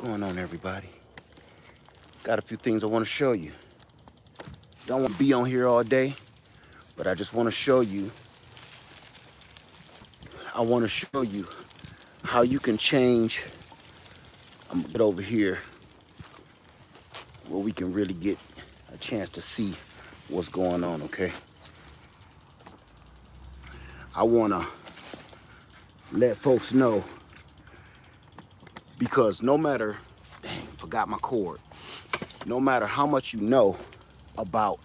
going on, everybody? Got a few things I want to show you. Don't want to be on here all day, but I just want to show you. I want to show you how you can change. I'm gonna get over here where we can really get a chance to see what's going on, okay? I want to let folks know, because no matter, dang, forgot my cord. No matter how much you know about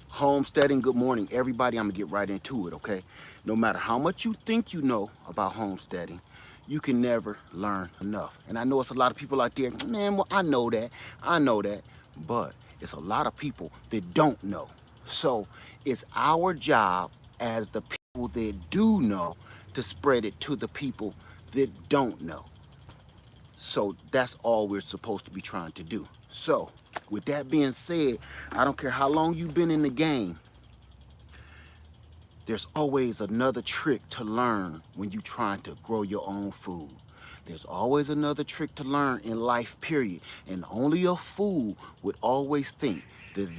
homesteading, good morning, everybody. I'm gonna get right into it, okay? No matter how much you think you know about homesteading, you can never learn enough. And I know it's a lot of people out there, man, well, I know that, but it's a lot of people that don't know. So it's our job as the people that do know to spread it to the people that don't know. So that's all we're supposed to be trying to do. So with that being said, I don't care how long you've been in the game, there's always another trick to learn when you're trying to grow your own food. There's always another trick to learn in life, period. And only a fool would always think that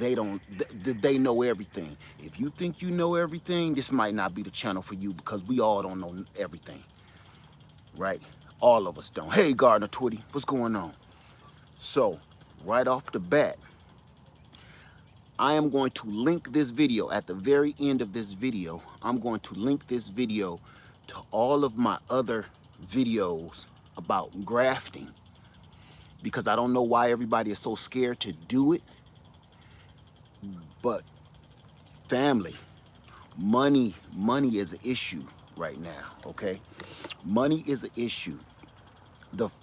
they know everything. If you think you know everything, this might not be the channel for you, because we all don't know everything, right? All of us don't. Hey, Gardner Twitty, what's going on? So right off the bat, I am going to link this video at the very end of this video. I'm going to link this video to all of my other videos about grafting, because I don't know why everybody is so scared to do it. But family, money is an issue right now, okay? Money is an issue.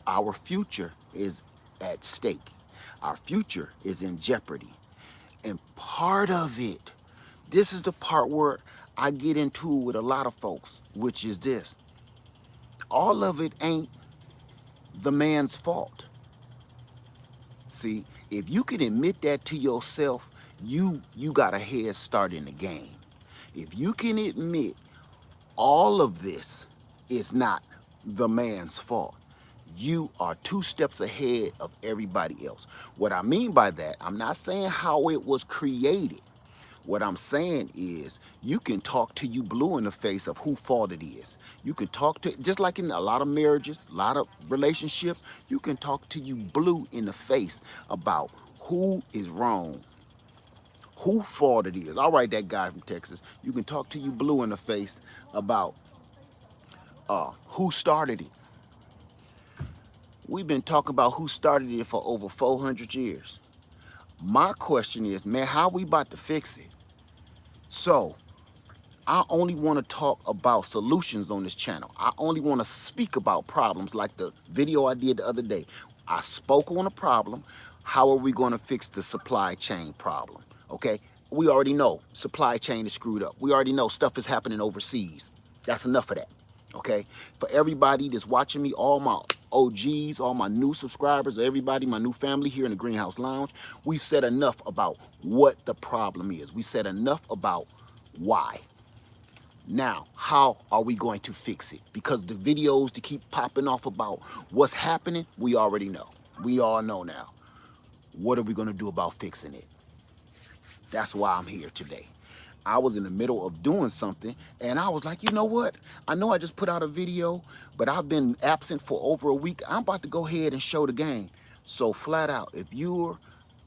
Our future is at stake. Our future is in jeopardy. And part of it, this is the part where I get into it with a lot of folks, which is this. All of it ain't the man's fault. See, if you can admit that to yourself, you got a head start in the game. If you can admit all of this is not the man's fault, you are 2 steps ahead of everybody else. What I mean by that, I'm not saying how it was created. What I'm saying is, you can talk to you blue in the face of who fault it is. You can talk to, just like in a lot of marriages, a lot of relationships, you can talk to you blue in the face about who is wrong, who fault it is. All right, that guy from Texas. You can talk to you blue in the face about who started it. We've been talking about who started it for over 400 years. My question is, man, how we about to fix it? So I only want to talk about solutions on this channel. I only want to speak about problems, like the video I did the other day. I spoke on a problem. How are we going to fix the supply chain problem? Okay, we already know supply chain is screwed up. We already know stuff is happening overseas. That's enough of that. Okay, for everybody that's watching me, all my OGs, all my new subscribers, everybody, my new family here in the Greenhouse Lounge, we've said enough about what the problem is. We said enough about why. Now, how are we going to fix it? Because the videos that keep popping off about what's happening, we already know. We all know now. What are we going to do about fixing it? That's why I'm here today. I was in the middle of doing something, and I was like, you know what? I know I just put out a video, but I've been absent for over a week. I'm about to go ahead and show the game. So flat out, if you're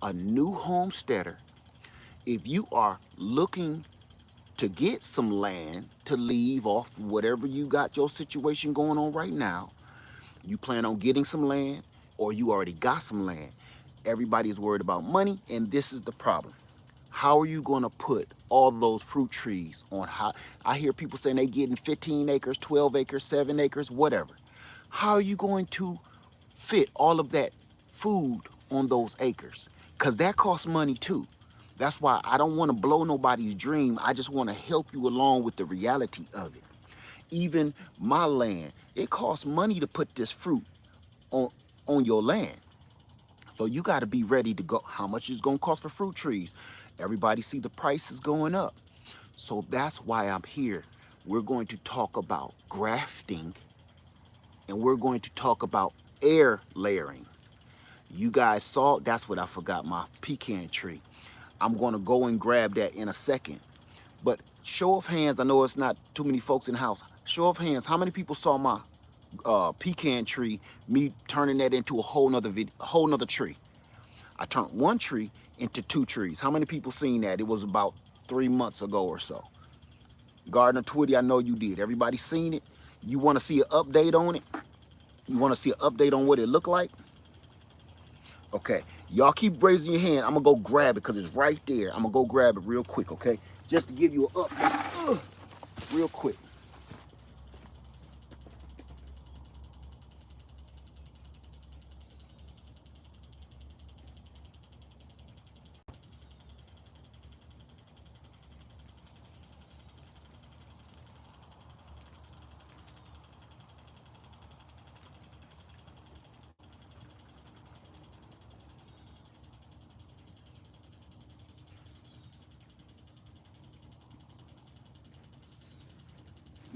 a new homesteader, if you are looking to get some land to leave off whatever you got your situation going on right now, you plan on getting some land, or you already got some land. Everybody is worried about money, and this is the problem. How are you going to put all those fruit trees on? How I hear people saying they getting 15 acres, 12 acres, 7 acres, whatever. How are you going to fit all of that food on those acres? Because that costs money too. That's why I don't want to blow nobody's dream. I just want to help you along with the reality of it. Even my land, it costs money to put this fruit on your land. So you got to be ready to go. How much is going to cost for fruit trees? Everybody see the prices going up. So that's why I'm here. We're going to talk about grafting, and we're going to talk about air layering. You guys saw, that's what I forgot, my pecan tree. I'm gonna go and grab that in a second. But show of hands, I know it's not too many folks in the house. Show of hands, how many people saw my pecan tree, me turning that into a whole nother tree? I turned one tree into two trees. How many people seen that? It was about 3 months ago or so. Gardener Twitty, I know you did. Everybody seen it? You want to see an update on it? You want to see an update on what it looked like? Okay, y'all keep raising your hand. I'm gonna go grab it because it's right there. I'm gonna go grab it real quick, okay? Just to give you an update, real quick.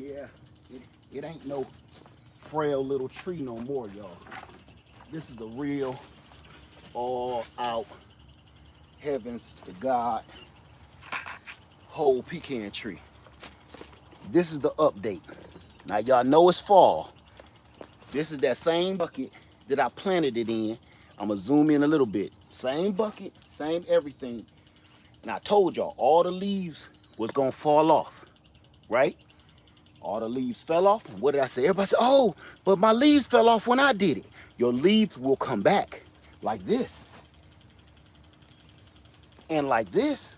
Yeah, it ain't no frail little tree no more, y'all. This is the real, all out, heavens to God, whole pecan tree. This is the update. Now y'all know it's fall. This is that same bucket that I planted it in. I'm gonna zoom in a little bit. Same bucket, same everything. And I told y'all all the leaves was gonna fall off, right? All the leaves fell off. What did I say? Everybody said, oh, but my leaves fell off when I did it. Your leaves will come back like this. And like this.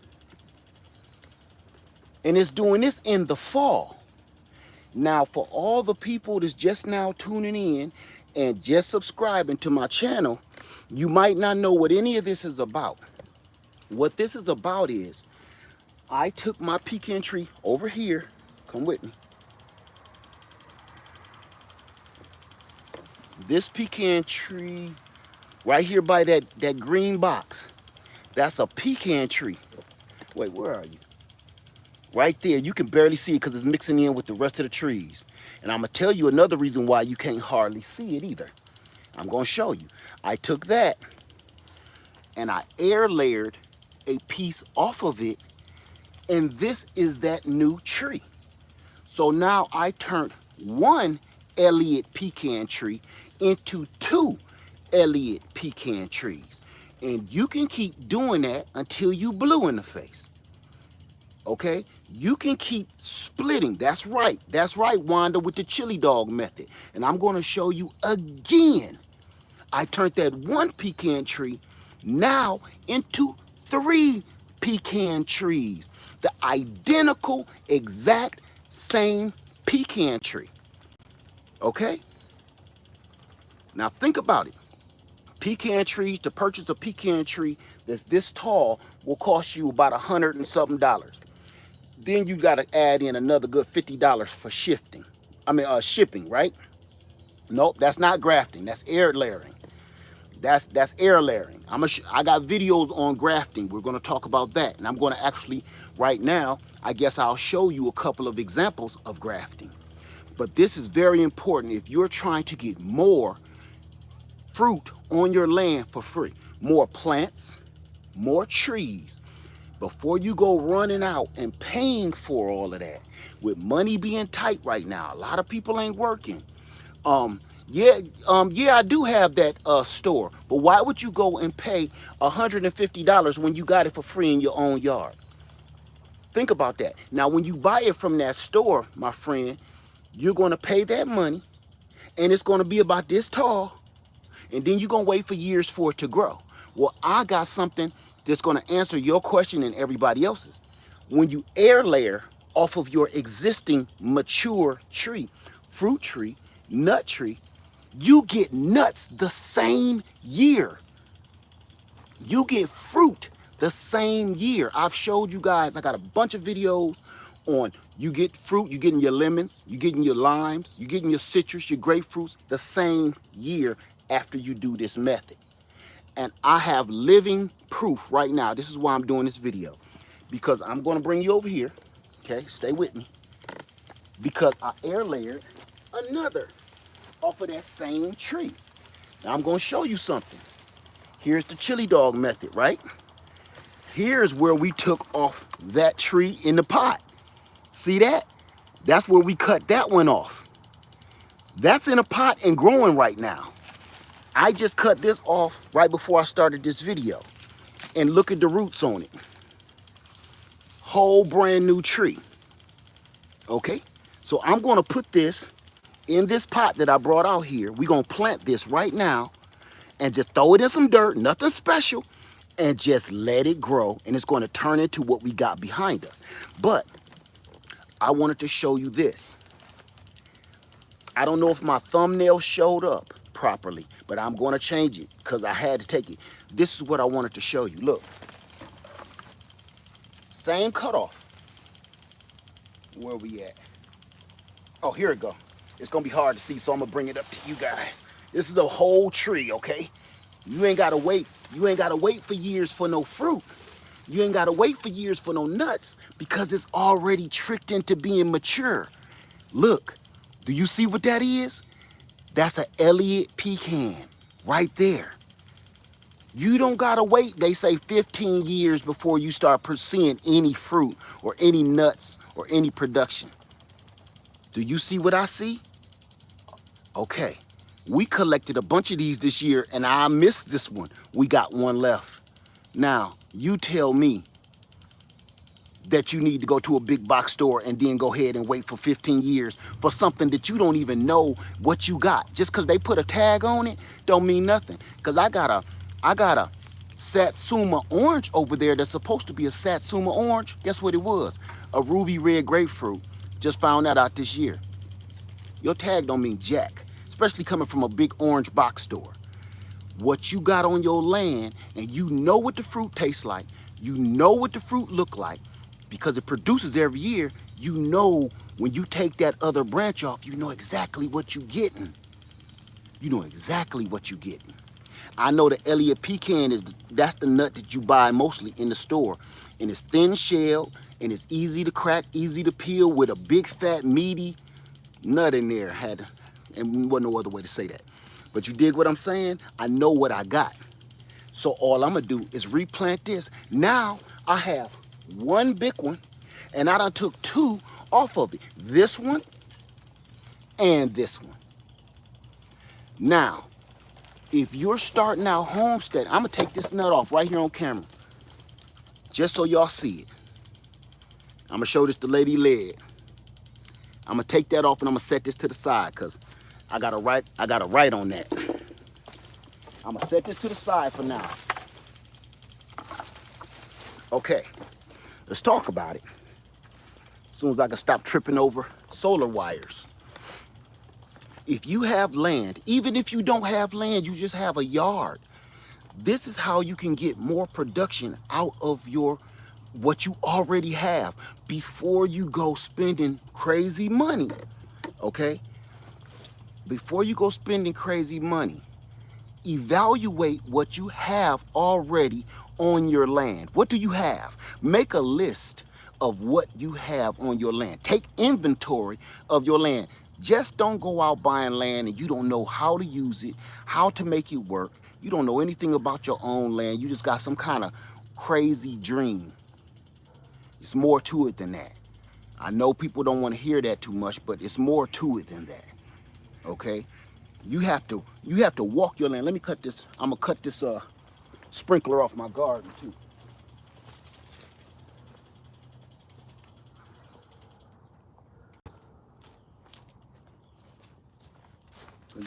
And it's doing this in the fall. Now, for all the people that's just now tuning in and just subscribing to my channel, you might not know what any of this is about. What this is about is, I took my pecan tree over here. Come with me. This pecan tree right here by that green box, that's a pecan tree. Wait, where are you? Right there. You can barely see it because it's mixing in with the rest of the trees. And I'm going to tell you another reason why you can't hardly see it either. I'm going to show you. I took that and I air layered a piece off of it, and this is that new tree. So now I turned one Elliott pecan tree into two Elliott pecan trees. And you can keep doing that until you blue in the face. Okay? You can keep splitting. That's right, Wanda, with the chili dog method. And I'm going to show you again. I turned that one pecan tree now into three pecan trees. The identical, exact same pecan tree. Okay? Now think about it. Pecan trees, to purchase a pecan tree that's this tall will cost you about $100 and something. Then you got to add in another good $50 for shipping, right? Nope, that's not grafting. That's air layering. That's air layering. I got videos on grafting. We're going to talk about that. And I'm going to actually, right now, I guess I'll show you a couple of examples of grafting. But this is very important if you're trying to get more fruit on your land for free. More plants, more trees. Before you go running out and paying for all of that, with money being tight right now, a lot of people ain't working. Yeah, I do have that store, but why would you go and pay $150 when you got it for free in your own yard? Think about that. Now, when you buy it from that store, my friend, you're going to pay that money, and it's going to be about this tall, and then you're going to wait for years for it to grow. Well, I got something that's going to answer your question and everybody else's. When you air layer off of your existing mature tree, fruit tree, nut tree, you get nuts the same year. You get fruit the same year. I've showed you guys, I got a bunch of videos on you get fruit, you're getting your lemons, you're getting your limes, you're getting your citrus, your grapefruits the same year after you do this method. And I have living proof right now. This is why I'm doing this video. Because I'm going to bring you over here. Okay, stay with me. Because I air layered another off of that same tree. Now I'm gonna show you something. Here's the chili dog method, right? Here's where we took off that tree in the pot. See that? That's where we cut that one off. That's in a pot and growing right now. I just cut this off right before I started this video. And look at the roots on it. Whole brand new tree. Okay? So I'm gonna put this in this pot that I brought out here. We're gonna plant this right now and just throw it in some dirt, nothing special, and just let it grow, and it's gonna turn into what we got behind us. But I wanted to show you this. I don't know if my thumbnail showed up properly, but I'm gonna change it because I had to take it. This is what I wanted to show you. Look, same cutoff. Where we at? Oh, here it go. It's gonna be hard to see, so I'm gonna bring it up to you guys. This is a whole tree, okay? You ain't gotta wait. You ain't gotta wait for years for no fruit. You ain't gotta wait for years for no nuts because it's already tricked into being mature. Look, do you see what that is? That's an Elliott pecan right there. You don't gotta wait, they say 15 years before you start seeing any fruit or any nuts or any production. Do you see what I see? Okay, we collected a bunch of these this year and I missed this one. We got one left. Now, you tell me that you need to go to a big box store and then go ahead and wait for 15 years for something that you don't even know what you got. Just because they put a tag on it don't mean nothing. Because I got a Satsuma orange over there that's supposed to be a Satsuma orange. Guess what it was? A ruby red grapefruit. Just found that out this year. Your tag don't mean jack, especially coming from a big orange box store. What you got on your land, and you know what the fruit tastes like, you know what the fruit look like, because it produces every year. You know when you take that other branch off, you know exactly what you're getting. You know exactly what you're getting. I know the Elliott pecan that's the nut that you buy mostly in the store. And it's thin shelled, and it's easy to crack, easy to peel with a big fat meaty nut in there. And wasn't no other way to say that. But you dig what I'm saying? I know what I got. So all I'm gonna do is replant this. Now I have one big one, and I done took two off of it. This one and this one. Now, if you're starting out homestead, I'm gonna take this nut off right here on camera, just so y'all see it. I'm gonna show this to Lady Lead. I'm gonna take that off and I'm gonna set this to the side because I gotta write on that. I'm gonna set this to the side for now. Okay, let's talk about it. As soon as I can stop tripping over solar wires. If you have land, even if you don't have land, you just have a yard. This is how you can get more production out of what you already have before you go spending crazy money, okay? Before you go spending crazy money, evaluate what you have already on your land. What do you have? Make a list of what you have on your land. Take inventory of your land. Just don't go out buying land and you don't know how to use it, how to make it work. You don't know anything about your own land. You just got some kind of crazy dream. It's more to it than that. I know people don't want to hear that too much, but it's more to it than that. Okay? You have to walk your land. Let me cut this. I'm gonna cut this sprinkler off my garden too.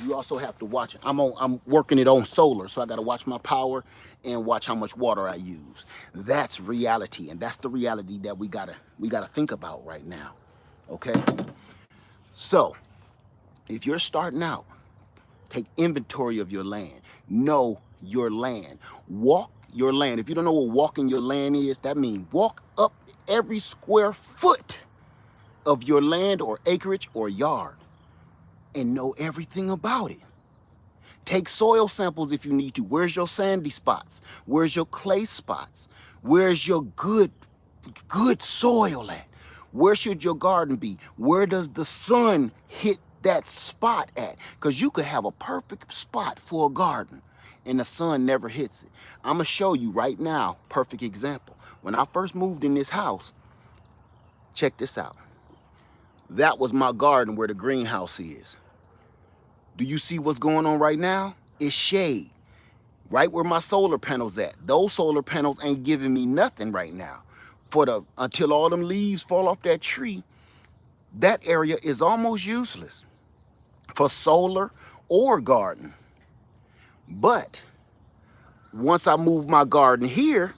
You also have to watch it. I'm working it on solar, so I got to watch my power and watch how much water I use. That's reality, and that's the reality that we gotta think about right now. Okay. So, if you're starting out, take inventory of your land. Know your land. Walk your land. If you don't know what walking your land is, that means walk up every square foot of your land or acreage or yard and know everything about it. Take soil samples if you need to. Where's your sandy spots? Where's your clay spots? Where's your good soil at? Where should your garden be? Where does the sun hit that spot at? Because you could have a perfect spot for a garden and the sun never hits it. I'm gonna show you right now, perfect example. When I first moved in this house, check this out. That was my garden where the greenhouse is. Do you see what's going on right now? It's shade. Right where my solar panels at. Those solar panels ain't giving me nothing right now. Until all them leaves fall off that tree, that area is almost useless for solar or garden. But once I move my garden here,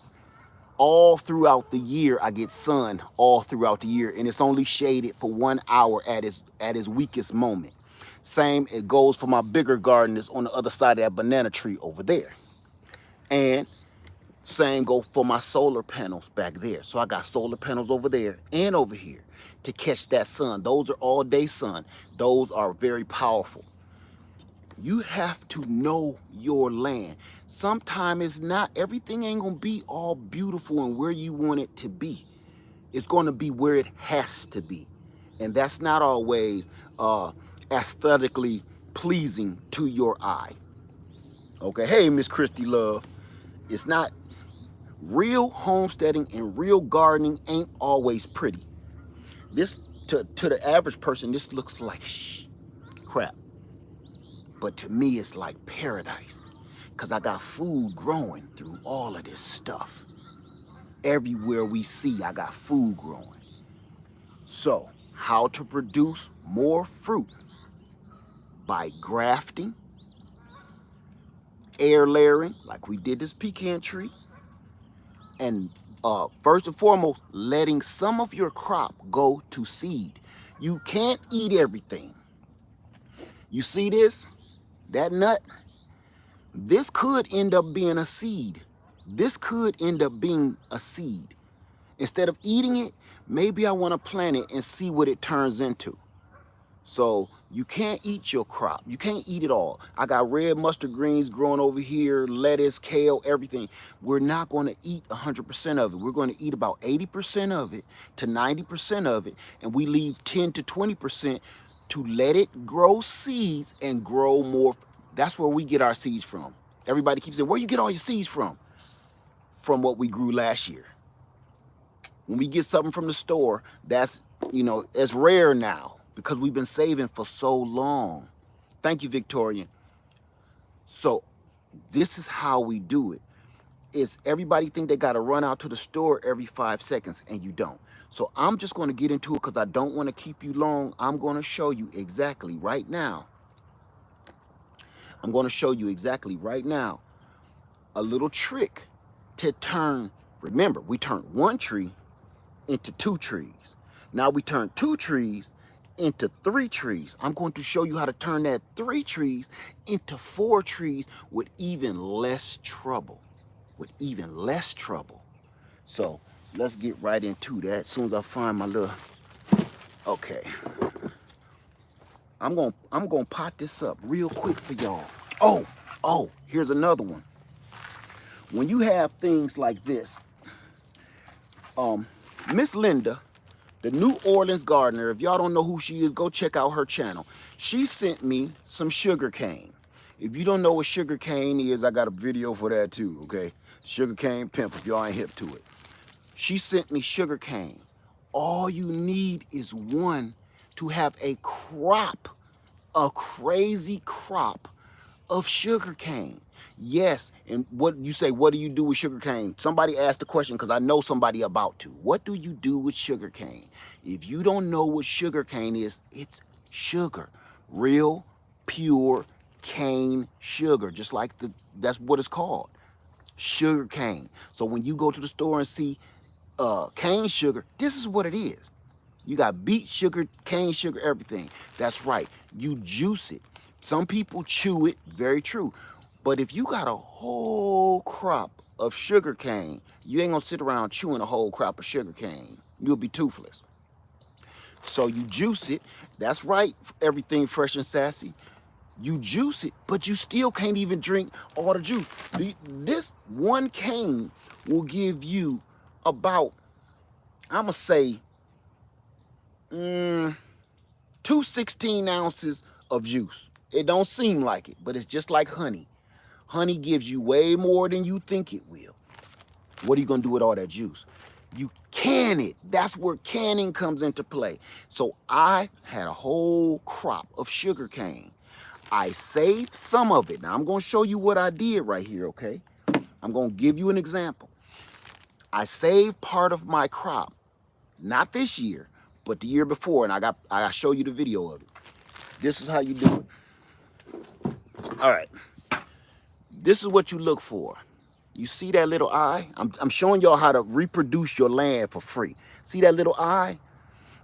all throughout the year I get sun all throughout the year, and it's only shaded for 1 hour at its weakest moment. Same, it goes for my bigger garden that's on the other side of that banana tree over there. And same go for my solar panels back there. So I got solar panels over there and over here to catch that sun. Those are all day sun. Those are very powerful. You have to know your land. Sometimes it's not, everything ain't gonna be all beautiful and where you want it to be. It's gonna be where it has to be. And that's not always aesthetically pleasing to your eye. Okay, hey, Miss Christy Love. It's not, real homesteading and real gardening ain't always pretty. This, to the average person, this looks like crap. But to me, it's like paradise. Because I got food growing through all of this stuff. Everywhere we see, I got food growing. So, how to produce more fruit? By grafting, air layering, like we did this pecan tree, and first and foremost, letting some of your crop go to seed. You can't eat everything. You see this? That nut? This could end up being a seed. This could end up being a seed. Instead of eating it, maybe I want to plant it and see what it turns into. So you can't eat your crop. You can't eat it all. I got red mustard greens growing over here, lettuce, kale, everything. We're not going to eat 100% of it. We're going to eat about 80% of it to 90% of it, and we leave 10 to 20% to let it grow seeds and grow more. That's where we get our seeds from. Everybody keeps saying, where you get all your seeds from? From what we grew last year. When we get something from the store, that's, it's rare now because we've been saving for so long. Thank you, Victorian. So this is how we do it. Is everybody think they got to run out to the store every 5 seconds, and you don't. So I'm just going to get into it because I don't want to keep you long. I'm going to show you exactly right now. I'm going to show you exactly right now a little trick to turn. Remember, we turned one tree into 2 trees. Now we turn 2 trees into 3 trees. I'm going to show you how to turn that 3 trees into 4 trees with even less trouble. So let's get right into that. As soon as I find my little, okay. I'm gonna pot this up real quick for y'all. Oh, here's another one. When you have things like this, Miss Linda, the New Orleans gardener, if y'all don't know who she is, go check out her channel. She sent me some sugar cane. If you don't know what sugar cane is, I got a video for that too, okay? Sugar cane pimp, if y'all ain't hip to it. She sent me sugar cane. All you need is one to have a crop, a crazy crop of sugar cane. Yes, and what you say, what do you do with sugar cane? Somebody asked the question because I know somebody about to. What do you do with sugar cane? If you don't know what sugar cane is, it's sugar. Real, pure cane sugar, just like that's what it's called. Sugar cane. So when you go to the store and see cane sugar, this is what it is. You got beet sugar, cane sugar, everything. That's right. You juice it. Some people chew it, very true. But if you got a whole crop of sugar cane, you ain't gonna sit around chewing a whole crop of sugar cane. You'll be toothless. So you juice it. That's right, everything fresh and sassy. You juice it, but you still can't even drink all the juice. This one cane will give you about, I'ma say, Two 16 ounces of juice. It don't seem like it, but it's just like honey. Honey gives you way more than you think it will. What are you gonna do with all that juice? You can it. That's where canning comes into play. So I had a whole crop of sugar cane. I saved some of it. Now I'm gonna show you what I did right here, okay? I'm gonna give you an example. I saved part of my crop, not this year, but the year before, and I show you the video of it. This is how you do it. All right. This is what you look for. You see that little eye? I'm showing y'all how to reproduce your land for free. See that little eye?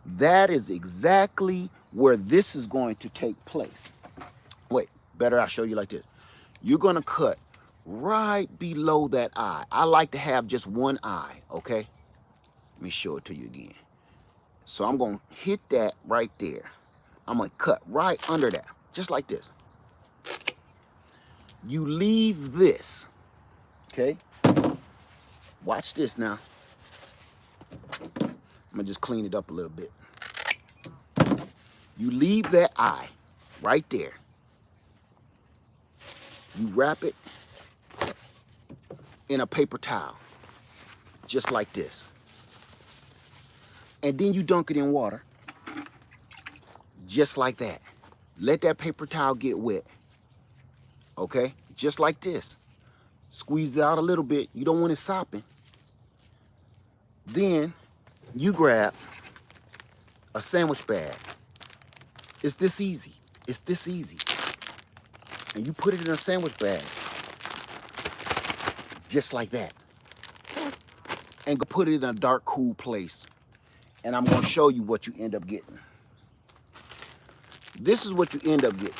That is exactly where this is going to take place. Wait, better I'll show you like this. You're gonna cut right below that eye. I like to have just one eye, okay? Let me show it to you again. So I'm gonna hit that right there. I'm gonna cut right under that, just like this. You leave this, okay? Watch this now. I'm gonna just clean it up a little bit. You leave that eye right there. You wrap it in a paper towel, just like this. And then you dunk it in water, just like that. Let that paper towel get wet, okay? Just like this. Squeeze it out a little bit. You don't want it sopping. Then you grab a sandwich bag. It's this easy. It's this easy. And you put it in a sandwich bag, just like that. And go put it in a dark, cool place. And I'm gonna show you what you end up getting. This is what you end up getting.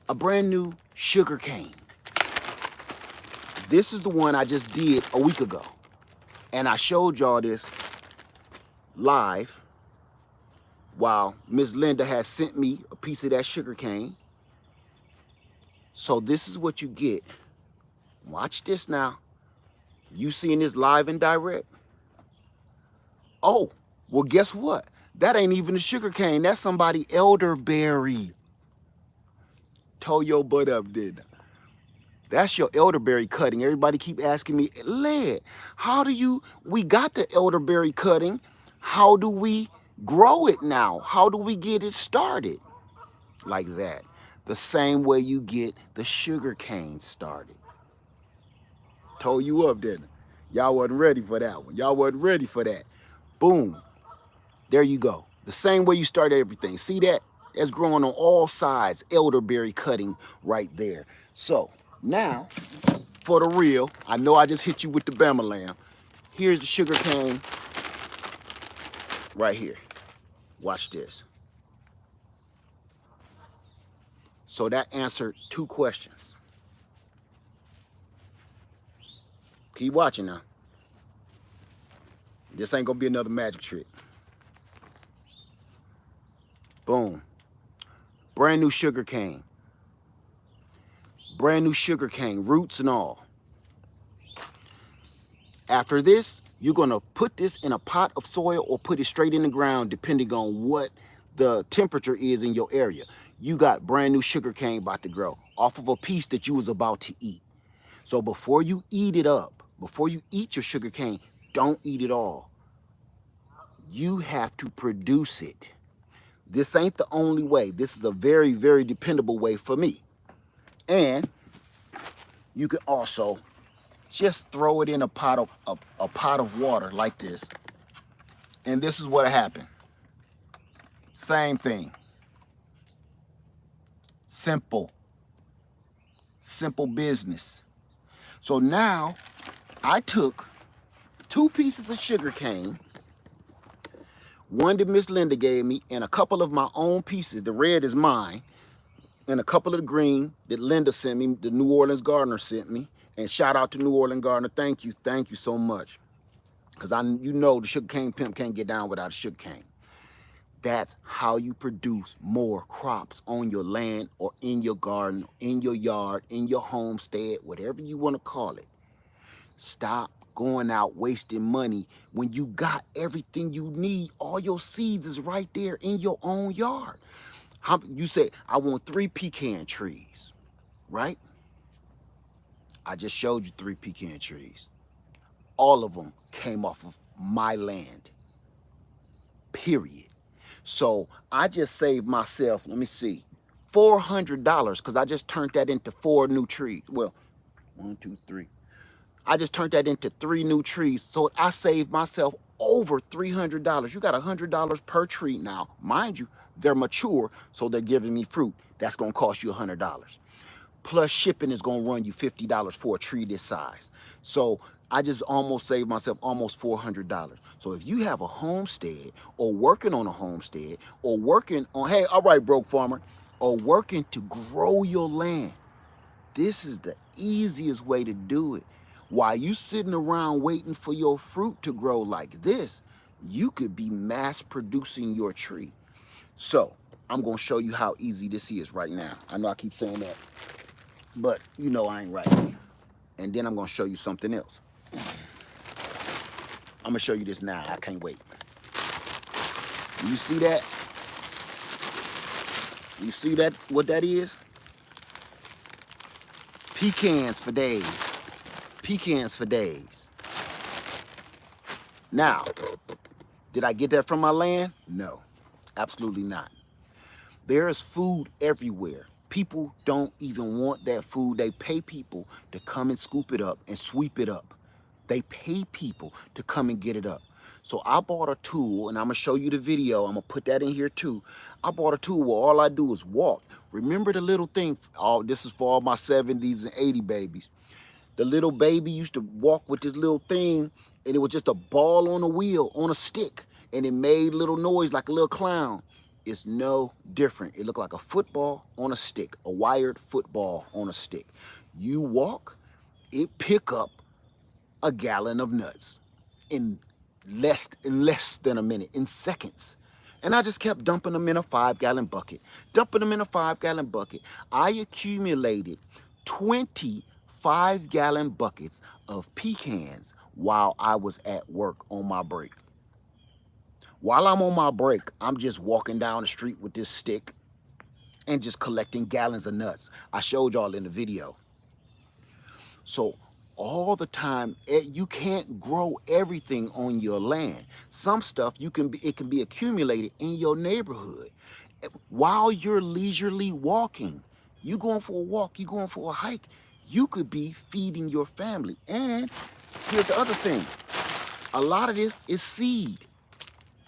A brand new sugar cane. This is the one I just did a week ago. And I showed y'all this live while Miss Linda had sent me a piece of that sugar cane. So this is what you get. Watch this now. You seeing this live and direct? Oh, well, guess what? That ain't even a sugar cane. That's somebody elderberry. Told your butt up, didn't I? That's your elderberry cutting. Everybody keep asking me, Led, we got the elderberry cutting. How do we grow it now? How do we get it started? Like that. The same way you get the sugar cane started. Told you up, didn't I? Y'all wasn't ready for that one. Y'all wasn't ready for that. Boom. There you go. The same way you start everything. See that? That's growing on all sides. Elderberry cutting right there. So now, for the real, I know I just hit you with the Bama lamb. Here's the sugar cane right here. Watch this. So that answered 2 questions. Keep watching now. This ain't gonna be another magic trick. Boom. Brand new sugar cane. Brand new sugar cane, roots and all. After this, you're gonna put this in a pot of soil or put it straight in the ground depending on what the temperature is in your area. You got brand new sugar cane about to grow off of a piece that you was about to eat. So before you eat it up, before you eat your sugar cane, don't eat it all. You have to produce it. This ain't the only way. This is a very, very dependable way for me. And you can also just throw it in a pot of water like this. And this is what happened. Same thing. Simple. Simple business. So now I took 2 pieces of sugar cane, one that Miss Linda gave me, and a couple of my own pieces. The red is mine, and a couple of the green that Linda sent me, the New Orleans gardener sent me. And shout out to New Orleans gardener. Thank you so much. Because you know the sugar cane pimp can't get down without a sugar cane. That's how you produce more crops on your land or in your garden, in your yard, in your homestead, whatever you want to call it. Stop going out wasting money when you got everything you need. All your seeds is right there in your own yard. You say, I want 3 pecan trees, right? I just showed you 3 pecan trees. All of them came off of my land, period. So I just saved myself, let me see, $400 because I just turned that into 4 new trees. Well, 1, 2, 3. I just turned that into 3 new trees. So I saved myself over $300. You got $100 per tree now. Mind you, they're mature, so they're giving me fruit. That's gonna cost you $100. Plus shipping is gonna run you $50 for a tree this size. So I just almost saved myself almost $400. So if you have a homestead or working on a homestead or working on, hey, all right, broke farmer, or working to grow your land, this is the easiest way to do it. While you sitting around waiting for your fruit to grow like this, you could be mass producing your tree. So I'm gonna show you how easy this is right now. I know I keep saying that, but you know I ain't right. And then I'm gonna show you something else. I'm gonna show you this now. I can't wait. You see that? You see that, what that is? Pecans for days. Pecans for days. Now, did I get that from my land? No, absolutely not. There is food everywhere. People don't even want that food. They pay people to come and scoop it up and sweep it up. They pay people to come and get it up. So I bought a tool, and I'm gonna show you the video. I'm gonna put that in here too. I bought a tool where all I do is walk. Remember the little thing, oh, this is for all my 70s and 80 babies. The little baby used to walk with this little thing, and it was just a ball on a wheel, on a stick, and it made little noise like a little clown. It's no different. It looked like a football on a stick, a wired football on a stick. You walk, it pick up a gallon of nuts in less than a minute, in seconds. And I just kept dumping them in a 5-gallon bucket, dumping them in a 5-gallon bucket. I accumulated 20 5-gallon buckets of pecans while I was at work on my break. While I'm on my break, I'm just walking down the street with this stick and just collecting gallons of nuts. I showed y'all in the video. So all the time, you can't grow everything on your land. Some stuff it can be accumulated in your neighborhood. While you're leisurely walking, you going for a walk, you going for a hike, you could be feeding your family. And here's the other thing. A lot of this is seed.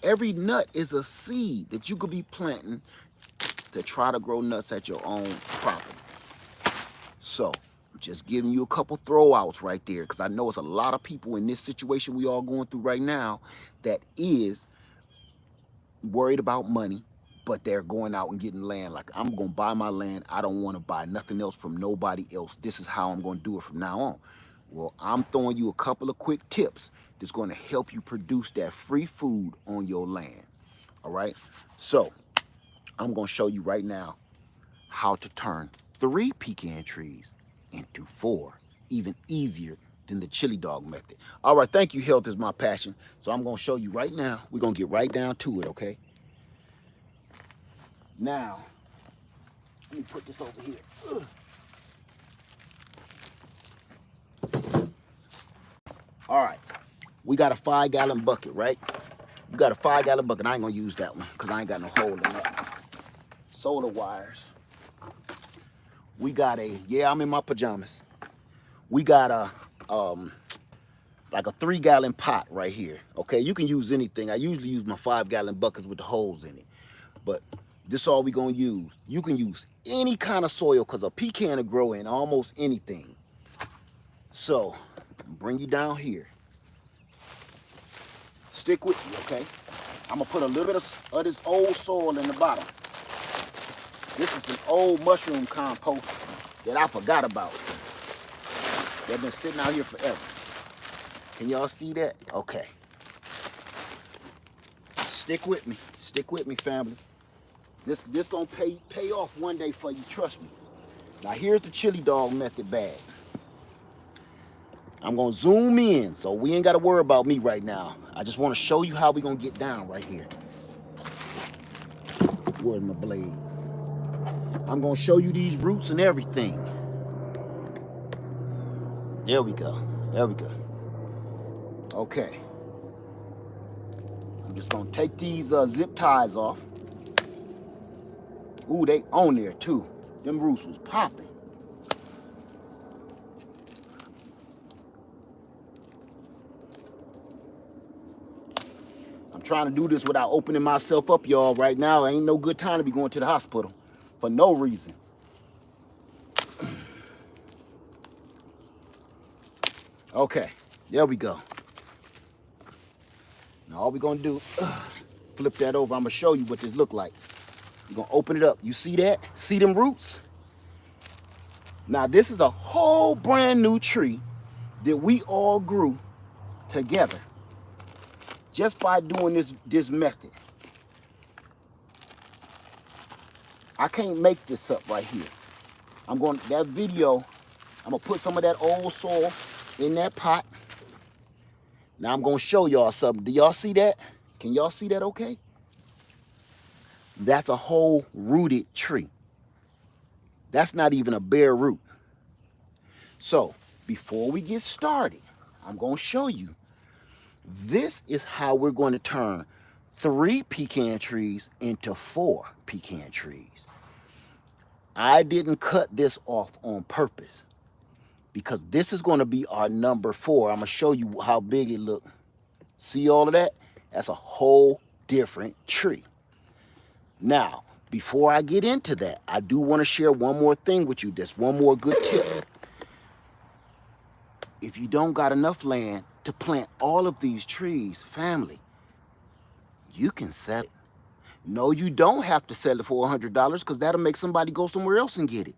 Every nut is a seed that you could be planting to try to grow nuts at your own property. So I'm just giving you a couple throwouts right there, because I know it's a lot of people in this situation we all going through right now that is worried about money, but they're going out and getting land. Like, I'm going to buy my land. I don't want to buy nothing else from nobody else. This is how I'm going to do it from now on. Well, I'm throwing you a couple of quick tips that's going to help you produce that free food on your land. All right? So I'm going to show you right now how to turn 3 pecan trees into 4, even easier than the chili dog method. All right, thank you. Health is my passion. So I'm going to show you right now. We're going to get right down to it, okay? Now, let me put this over here. Ugh. All right, we got a 5-gallon bucket, right? You got a 5-gallon bucket. I ain't gonna use that one because I ain't got no hole in that. Solar wires. We got yeah, I'm in my pajamas. We got a like a 3-gallon pot right here. Okay, you can use anything. I usually use my 5-gallon buckets with the holes in it, but this is all we gonna use. You can use any kind of soil because a pecan will grow in almost anything. So, bring you down here. Stick with me, okay? I'm gonna put a little bit of this old soil in the bottom. This is an old mushroom compost that I forgot about. They've been sitting out here forever. Can y'all see that? Okay. Stick with me, family. This gonna pay off one day for you, trust me. Now here's the chili dog method bag. I'm gonna zoom in, so we ain't gotta worry about me right now. I just wanna show you how we gonna get down right here. Where's my blade? I'm gonna show you these roots and everything. There we go, there we go. Okay. I'm just gonna take these zip ties off. Ooh, they on there too. Them roots was popping. I'm trying to do this without opening myself up, y'all. Right now, ain't no good time to be going to the hospital for no reason. Okay, there we go. Now all we're gonna do, flip that over. I'm gonna show you what this look like. You're gonna open it up. You see that? See them roots? Now this is a whole brand new tree that we all grew together just by doing this method. I can't make this up right here. That video, I'm gonna put some of that old soil in that pot. Now I'm gonna show y'all something. Do y'all see that? Can y'all see that okay? That's a whole rooted tree. That's not even a bare root. So before we get started, I'm gonna show you. This is how we're going to turn 3 pecan trees into 4 pecan trees. I didn't cut this off on purpose because this is going to be our number 4. I'm going to show you how big it looks. See all of that? That's a whole different tree. Now, before I get into that, I do want to share one more thing with you. This one more good tip. If you don't got enough land to plant all of these trees, family, you can sell it. No, you don't have to sell it for $100 because that'll make somebody go somewhere else and get it.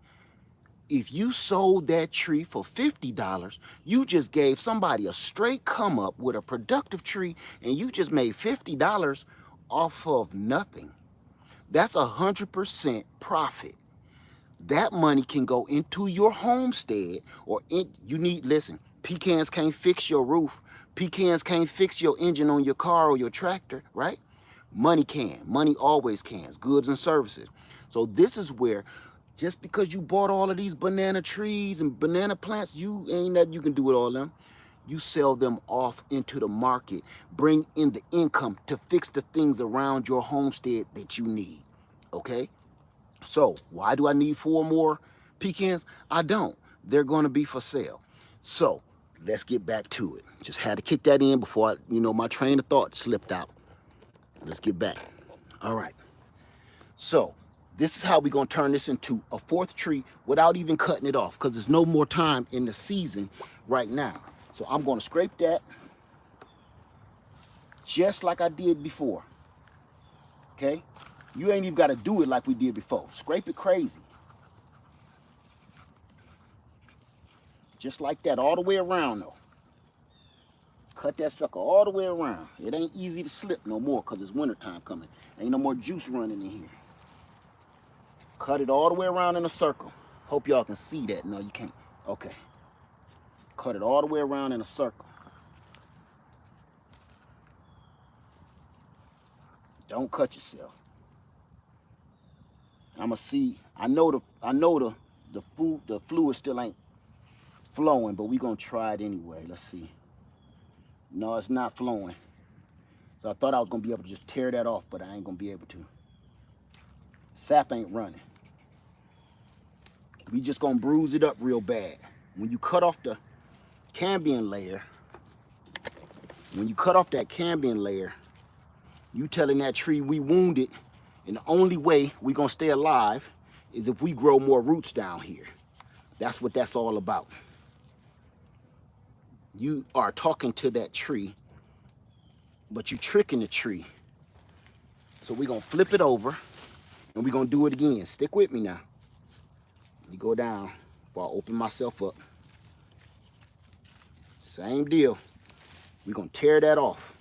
If you sold that tree for $50, you just gave somebody a straight come up with a productive tree and you just made $50 off of nothing. That's 100% profit. That money can go into your homestead listen, pecans can't fix your roof. Pecans can't fix your engine on your car or your tractor, right? Money can. Money always can. Goods and services. So this is where, just because you bought all of these banana trees and banana plants, you ain't nothing you can do with all of them. You sell them off into the market, bring in the income to fix the things around your homestead that you need, okay? So why do I need 4 more pecans? I don't. They're going to be for sale. So let's get back to it. Just had to kick that in before my train of thought slipped out. Let's get back. All right. So this is how we're going to turn this into a 4th tree without even cutting it off because there's no more time in the season right now. So I'm going to scrape that just like I did before. Okay? You ain't even got to do it like we did before. Scrape it crazy. Just like that, all the way around though. Cut that sucker all the way around. It ain't easy to slip no more because it's wintertime coming. Ain't no more juice running in here. Cut it all the way around in a circle. Hope y'all can see that. No, you can't. Okay. Cut it all the way around in a circle. Don't cut yourself. I'ma see. I know the fluid still ain't flowing, but we gonna try it anyway. Let's see. No, it's not flowing. So I thought I was gonna be able to just tear that off, but I ain't gonna be able to. Sap ain't running. We just gonna bruise it up real bad. When you cut off the cambium layer, you telling that tree we wounded, and the only way we gonna stay alive is if we grow more roots down here. That's what that's all about. You are talking to that tree, but you tricking the tree. So we're gonna flip it over and we're gonna do it again. Stick with me now. You go down before I open myself up. Same deal. We're gonna tear that off.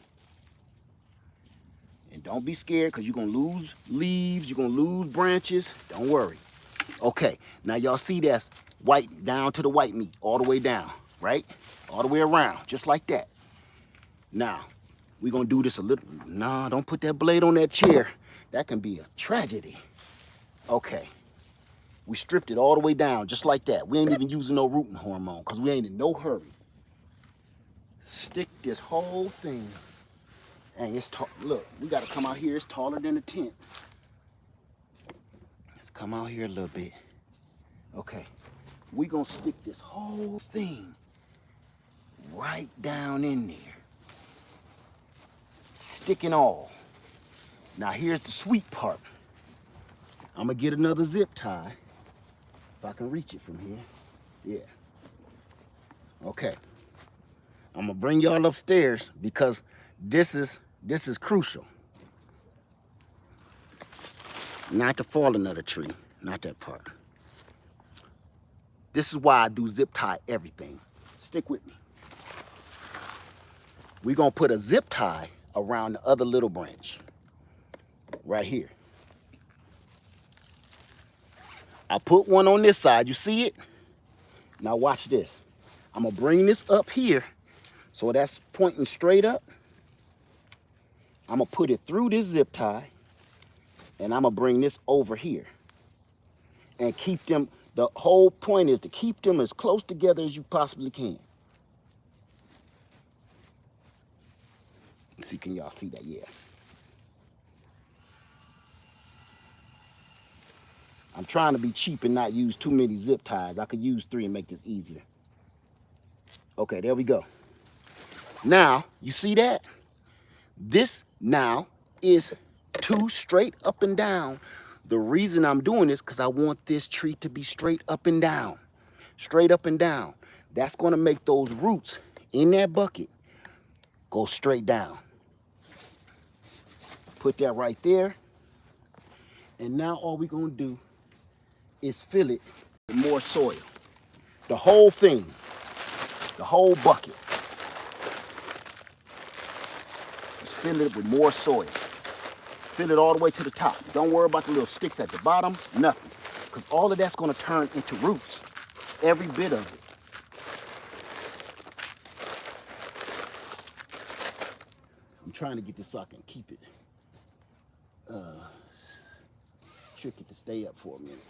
And don't be scared because you're gonna lose leaves, you're gonna lose branches. Don't worry. Okay, now y'all see that's white down to the white meat, all the way down, right? All the way around, just like that. Now, we're gonna do this a little, nah, don't put that blade on that chair. That can be a tragedy. Okay, we stripped it all the way down, just like that. We ain't even using no rooting hormone, because we ain't in no hurry. Stick this whole thing, and it's tall. Look, we gotta come out here, it's taller than the tent. Let's come out here a little bit. Okay, we gonna stick this whole thing right down in there. Sticking all. Now here's the sweet part. I'm gonna get another zip tie, if I can reach it from here. Yeah. Okay. I'm gonna bring y'all upstairs because this is crucial. Not to fall another tree, not that part. This is why I do zip tie everything. Stick with me. We're gonna put a zip tie around the other little branch, right here. I put one on this side, you see it? Now watch this. I'm gonna bring this up here, so that's pointing straight up. I'm gonna put it through this zip tie, and I'm gonna bring this over here. And keep them, the whole point is to keep them as close together as you possibly can. Let's see, can y'all see that? Yeah. I'm trying to be cheap and not use too many zip ties. I could use 3 and make this easier. Okay, there we go. Now, you see that? This now is 2 straight up and down. The reason I'm doing this, because I want this tree to be straight up and down. Straight up and down. That's gonna make those roots in that bucket go straight down. Put that right there. And now all we're gonna do is fill it with more soil. The whole thing, the whole bucket. Just fill it with more soil. Fill it all the way to the top. Don't worry about the little sticks at the bottom, nothing. Because all of that's gonna turn into roots, every bit of it. I'm trying to get this so I can keep it tricky to stay up for a minute.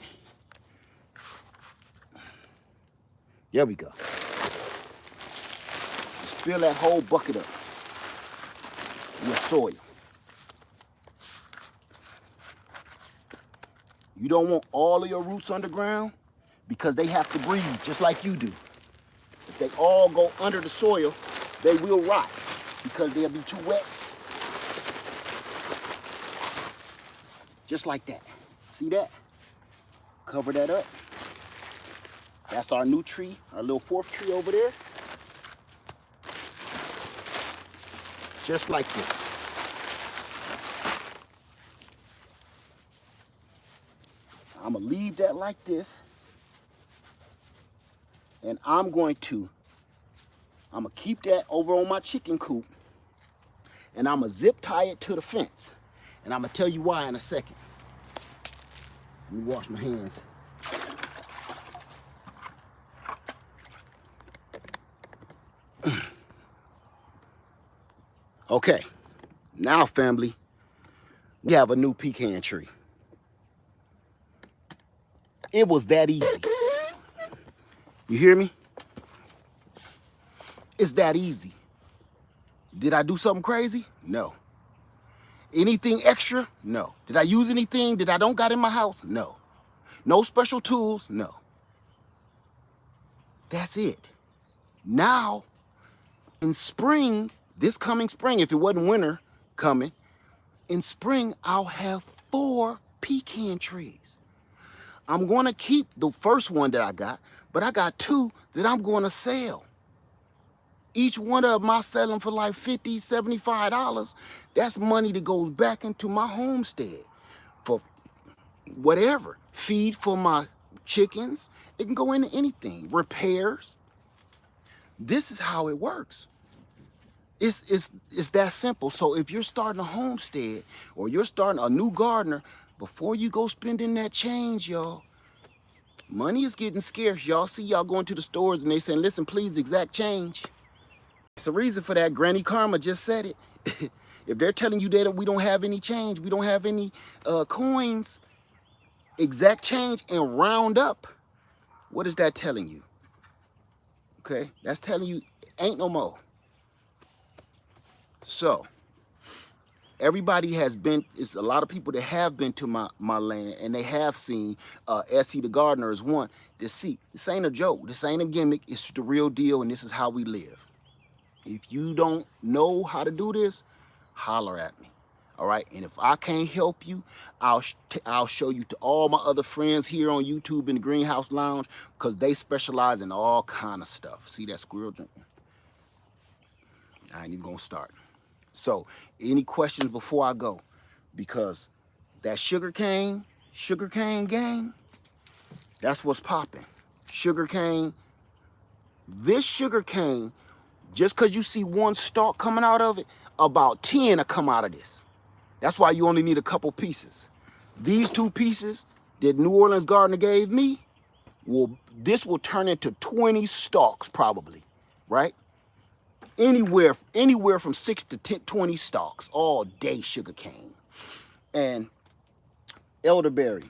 There we go. Just fill that whole bucket up with soil. You don't want all of your roots underground because they have to breathe just like you do. If they all go under the soil, they will rot because they'll be too wet. Just like that. See that? Cover that up. That's our new tree, our little 4th tree over there. Just like this. I'm gonna leave that like this. And I'm gonna keep that over on my chicken coop. And I'm gonna zip tie it to the fence. And I'm gonna tell you why in a second. Let me wash my hands. Okay, now family, we have a new pecan tree. It was that easy. You hear me? It's that easy. Did I do something crazy? No. Anything extra? No. Did I use anything that I don't got in my house? No. No special tools? No. That's it. Now, in spring, this coming spring, if it wasn't winter coming, in spring, I'll have 4 pecan trees. I'm gonna keep the first one that I got, but I got 2 that I'm gonna sell. Each one of them I sell them for like $50, $75. That's money that goes back into my homestead for whatever. Feed for my chickens. It can go into anything. Repairs. This is how it works. It's that simple. So if you're starting a homestead or you're starting a new gardener, before you go spending that change, y'all, Money is getting scarce. Y'all see y'all going to the stores and they saying, listen, please, exact change. It's a reason for that. Granny Karma just said it. If they're telling you that we don't have any change, we don't have any coins, exact change and round up, what is that telling you? Okay, that's telling you ain't no more. So everybody has been, it's a lot of people that have been to my land and they have seen Essie the gardener is one. This ain't a joke, this ain't a gimmick, it's the real deal, and this is how we live. If you don't know how to do this, holler at me. All right, and if I can't help you, I'll show you to all my other friends here on YouTube in the Greenhouse Lounge, because they specialize in all kind of stuff. See that squirrel jumping? I ain't even gonna start. So, any questions before I go? Because that sugarcane gang, that's what's popping. Sugarcane, this sugarcane, just because you see one stalk coming out of it, about 10 will come out of this. That's why you only need a couple pieces. These 2 pieces that New Orleans gardener gave me, this will turn into 20 stalks probably, right? Anywhere from 6 to 10, 20 stalks all day, sugarcane. And elderberry.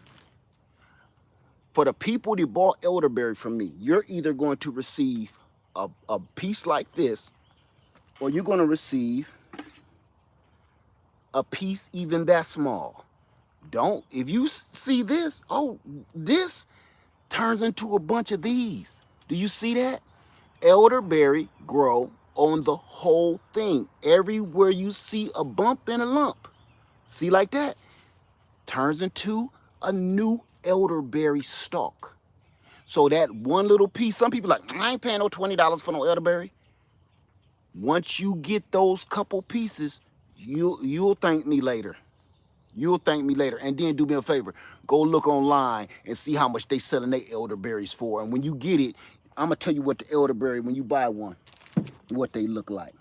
For the people that bought elderberry from me, you're either going to receive a piece like this, or you're going to receive a piece even that small. If you see this, this turns into a bunch of these. Do you see that? Elderberry grow on the whole thing. Everywhere you see a bump and a lump, see like that, turns into a new elderberry stalk. So that one little piece, some people like, I ain't paying no $20 for no elderberry. Once you get those couple pieces, you'll thank me later. You'll thank me later. And then do me a favor, go look online and see how much they selling their elderberries for. And when you get it, I'm gonna tell you what the elderberry, when you buy one, what they look like.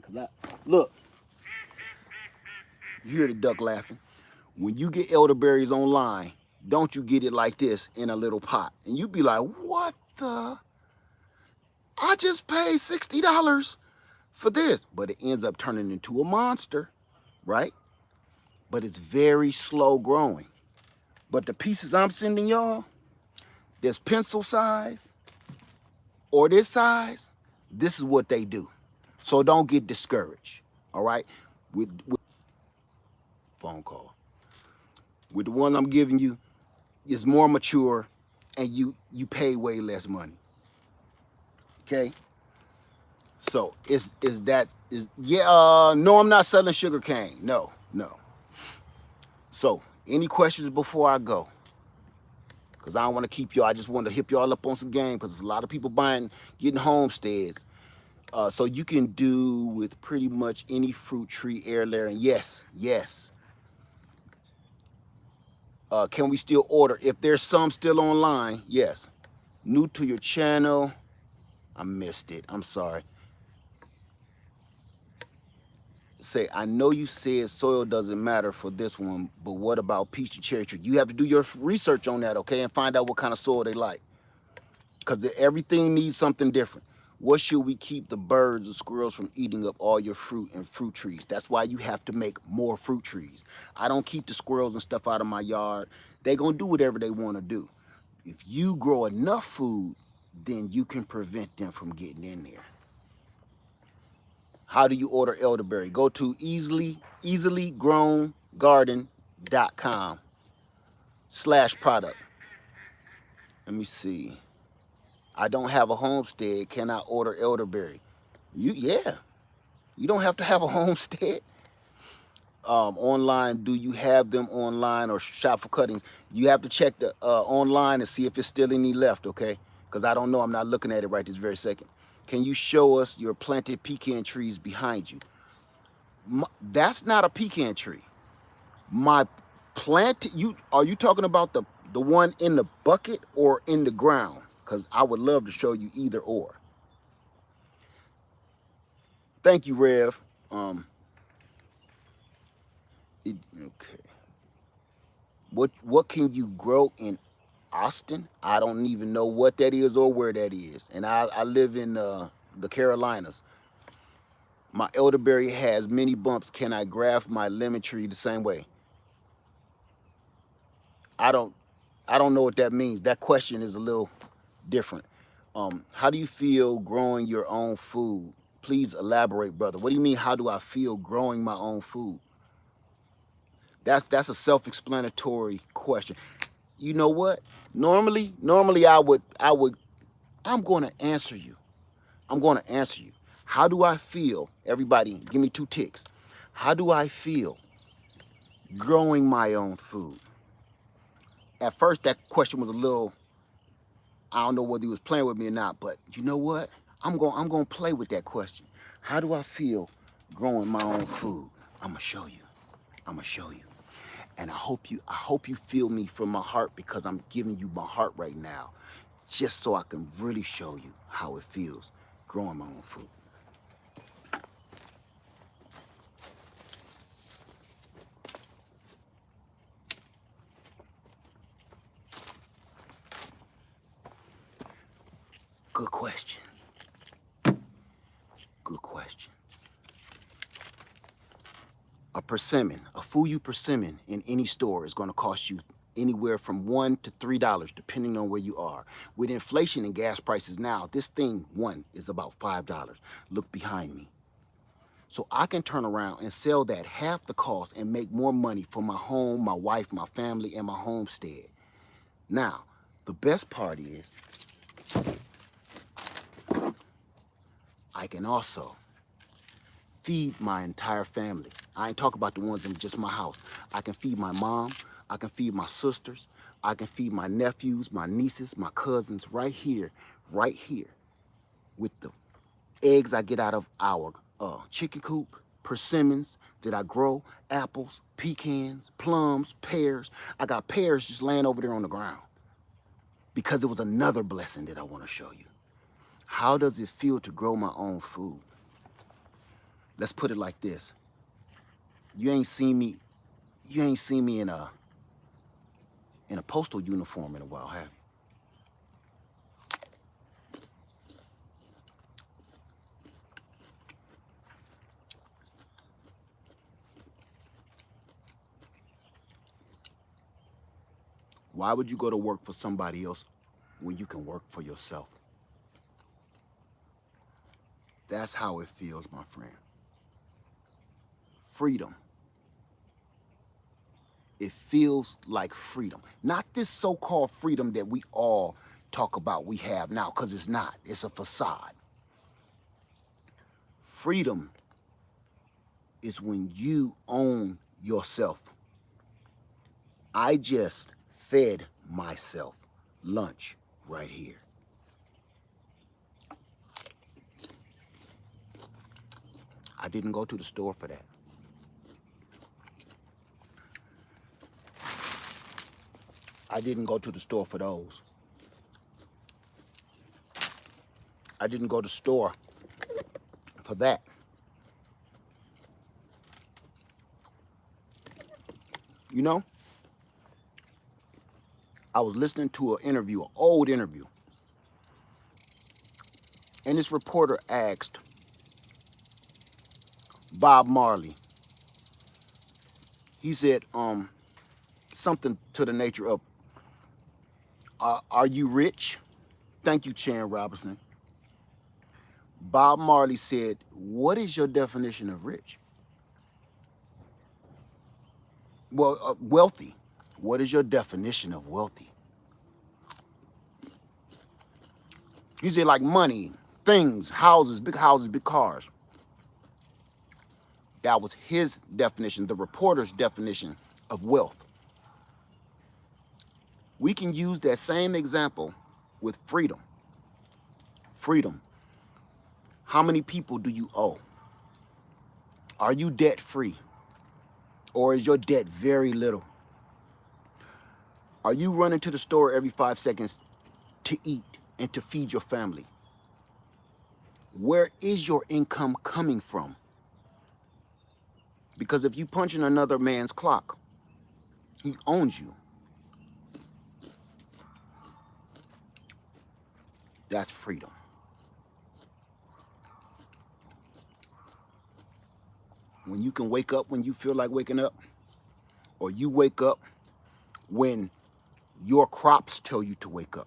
Look, you hear the duck laughing. When you get elderberries online, don't you get it like this in a little pot. And you be like, what the? I just paid $60 for this. But it ends up turning into a monster, right? But it's very slow growing. But the pieces I'm sending y'all, this pencil size or this size, this is what they do. So don't get discouraged, all right? With phone call. With the one I'm giving you, it's more mature and you pay way less money. Okay? So no, I'm not selling sugar cane. No. So, any questions before I go? Because I don't want to keep y'all. I just want to hip y'all up on some game, because there's a lot of people getting homesteads. So you can do with pretty much any fruit tree, air layering. Yes. Can we still order? If there's some still online, yes. New to your channel, I missed it. I'm sorry. Say, I know you said soil doesn't matter for this one, but what about peach and cherry tree? You have to do your research on that, okay, and find out what kind of soil they like, because everything needs something different. What should we keep the birds and squirrels from eating up all your fruit and fruit trees? That's why you have to make more fruit trees. I don't keep the squirrels and stuff out of my yard. They're going to do whatever they want to do. If you grow enough food, then you can prevent them from getting in there. How do you order elderberry? Go to easilygrowngarden.com/product. Let me see. I don't have a homestead. Can I order elderberry? Yeah. You don't have to have a homestead. Online, do you have them online or shop for cuttings? You have to check the online and see if it's still any left, okay? Because I don't know. I'm not looking at it right this very second. Can you show us your planted pecan trees behind you? That's not a pecan tree. My plant, are you talking about the one in the bucket or in the ground? Because I would love to show you either or. Thank you, Rev. Okay. What can you grow in Austin. I don't even know what that is or where that is. And I live in the Carolinas. My elderberry has many bumps. Can I graft my lemon tree the same way? I don't know what that means. That question is a little different. How do you feel growing your own food? Please elaborate, brother. What do you mean, how do I feel growing my own food? That's a self-explanatory question. You know what? Normally I'm going to answer you. I'm going to answer you. How do I feel? Everybody, give me 2 ticks. How do I feel growing my own food? At first, that question was a little, I don't know whether he was playing with me or not, but you know what? I'm going to play with that question. How do I feel growing my own food? I'm going to show you. I'm going to show you. And I hope you feel me from my heart, because I'm giving you my heart right now, just so I can really show you how it feels growing my own food. Good question. Good question. A persimmon, a Fuyu persimmon in any store is going to cost you anywhere from $1 to $3, depending on where you are. With inflation and gas prices now, this thing, one, is about $5. Look behind me. So I can turn around and sell that half the cost and make more money for my home, my wife, my family, and my homestead. Now, the best part is I can also feed my entire family. I ain't talking about the ones in just my house. I can feed my mom, I can feed my sisters, I can feed my nephews, my nieces, my cousins right here with the eggs I get out of our chicken coop, persimmons that I grow, apples, pecans, plums, pears. I got pears just laying over there on the ground because it was another blessing that I want to show you. How does it feel to grow my own food? Let's put it like this. You ain't seen me in a postal uniform in a while, have you? Why would you go to work for somebody else when you can work for yourself? That's how it feels, my friend. Freedom. It feels like freedom. Not this so-called freedom that we all talk about we have now, because it's not. It's a facade. Freedom is when you own yourself. I just fed myself lunch right here. I didn't go to the store for that. I didn't go to the store for those. I didn't go to the store for that. You know, I was listening to an interview, an old interview, and this reporter asked Bob Marley. He said something to the nature of, are you rich? Thank you, Chan Robinson. Bob Marley said, what is your definition of rich? Well, wealthy. What is your definition of wealthy? He said, like money, things, houses, big cars. That was his definition, the reporter's definition of wealth. We can use that same example with freedom. Freedom. How many people do you owe? Are you debt free? Or is your debt very little? Are you running to the store every 5 seconds to eat and to feed your family? Where is your income coming from? Because if you punch in another man's clock, he owns you. That's freedom. When you can wake up when you feel like waking up, or you wake up when your crops tell you to wake up.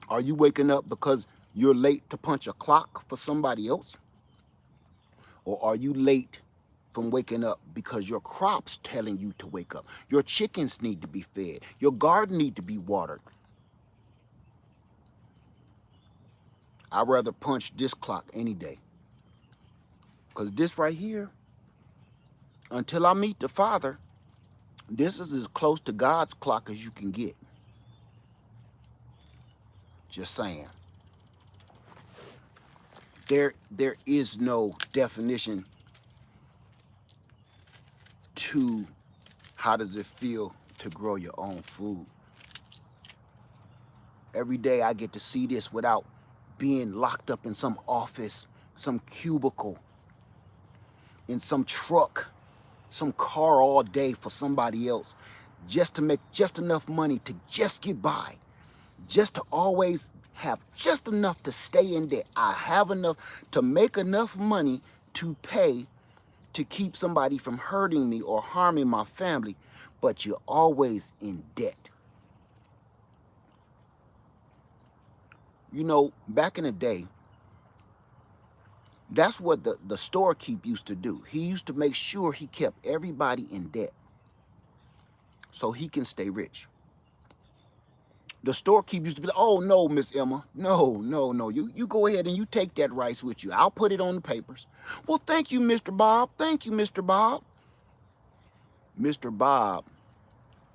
Are you waking up because you're late to punch a clock for somebody else? Or are you late from waking up because your crops telling you to wake up? Your chickens need to be fed. Your garden need to be watered. I'd rather punch this clock any day. Because this right here, until I meet the Father, this is as close to God's clock as you can get. Just saying. There is no definition to how does it feel to grow your own food. Every day I get to see this without being locked up in some office, some cubicle, in some truck, some car all day for somebody else, just to make just enough money to just get by, just to always have just enough to stay in debt. I have enough to make enough money to pay to keep somebody from hurting me or harming my family, but you're always in debt. You know, back in the day, that's what the storekeep used to do. He used to make sure he kept everybody in debt so he can stay rich. The storekeep used to be like, oh, no, Miss Emma. No. You go ahead and you take that rice with you. I'll put it on the papers. Well, thank you, Mr. Bob. Thank you, Mr. Bob. Mr. Bob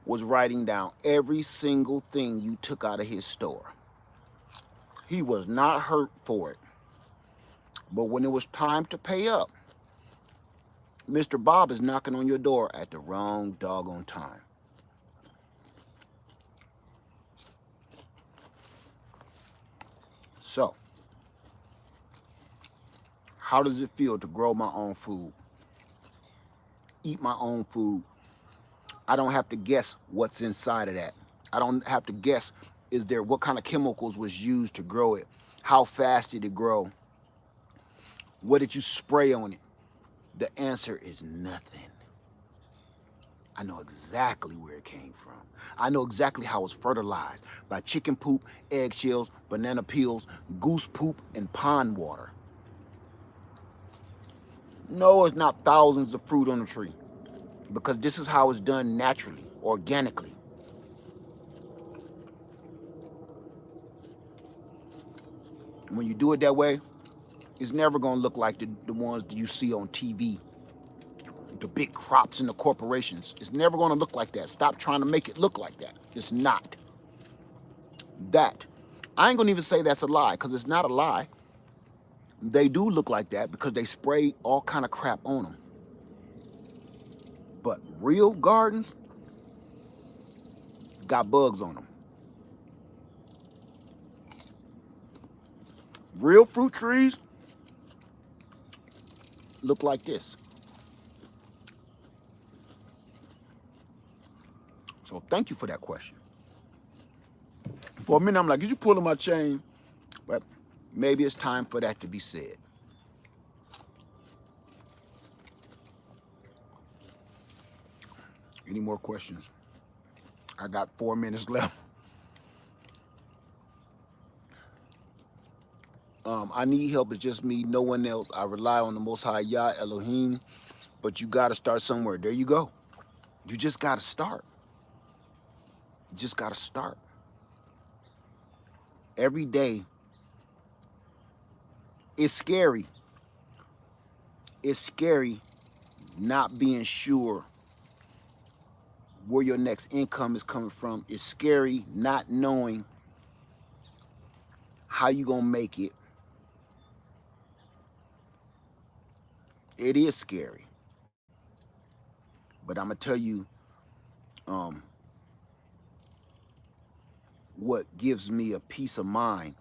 was writing down every single thing you took out of his store. He was not hurt for it. But when it was time to pay up, Mr. Bob is knocking on your door at the wrong doggone time. So, how does it feel to grow my own food? Eat my own food? I don't have to guess what's inside of that. I don't have to guess what kind of chemicals was used to grow it? How fast did it grow? What did you spray on it? The answer is nothing. I know exactly where it came from. I know exactly how it was fertilized by chicken poop, eggshells, banana peels, goose poop, and pond water. No, it's not thousands of fruit on the tree, because this is how it's done naturally, organically. When you do it that way, it's never going to look like the ones that you see on TV, the big crops and the corporations. It's never going to look like that. Stop trying to make it look like that. It's not. That. I ain't going to even say that's a lie, because it's not a lie. They do look like that because they spray all kind of crap on them. But real gardens got bugs on them. Real fruit trees look like this. So thank you for that question. For a minute, I'm like, did you pull on my chain? But maybe it's time for that to be said. Any more questions? I got 4 minutes left. I need help. It's just me, no one else. I rely on the Most High Yah Elohim, but you got to start somewhere. There you go. You just got to start. You just got to start. Every day, it's scary. It's scary not being sure where your next income is coming from. It's scary not knowing how you gonna make it. It is scary. But I'm gonna tell you what gives me a peace of mind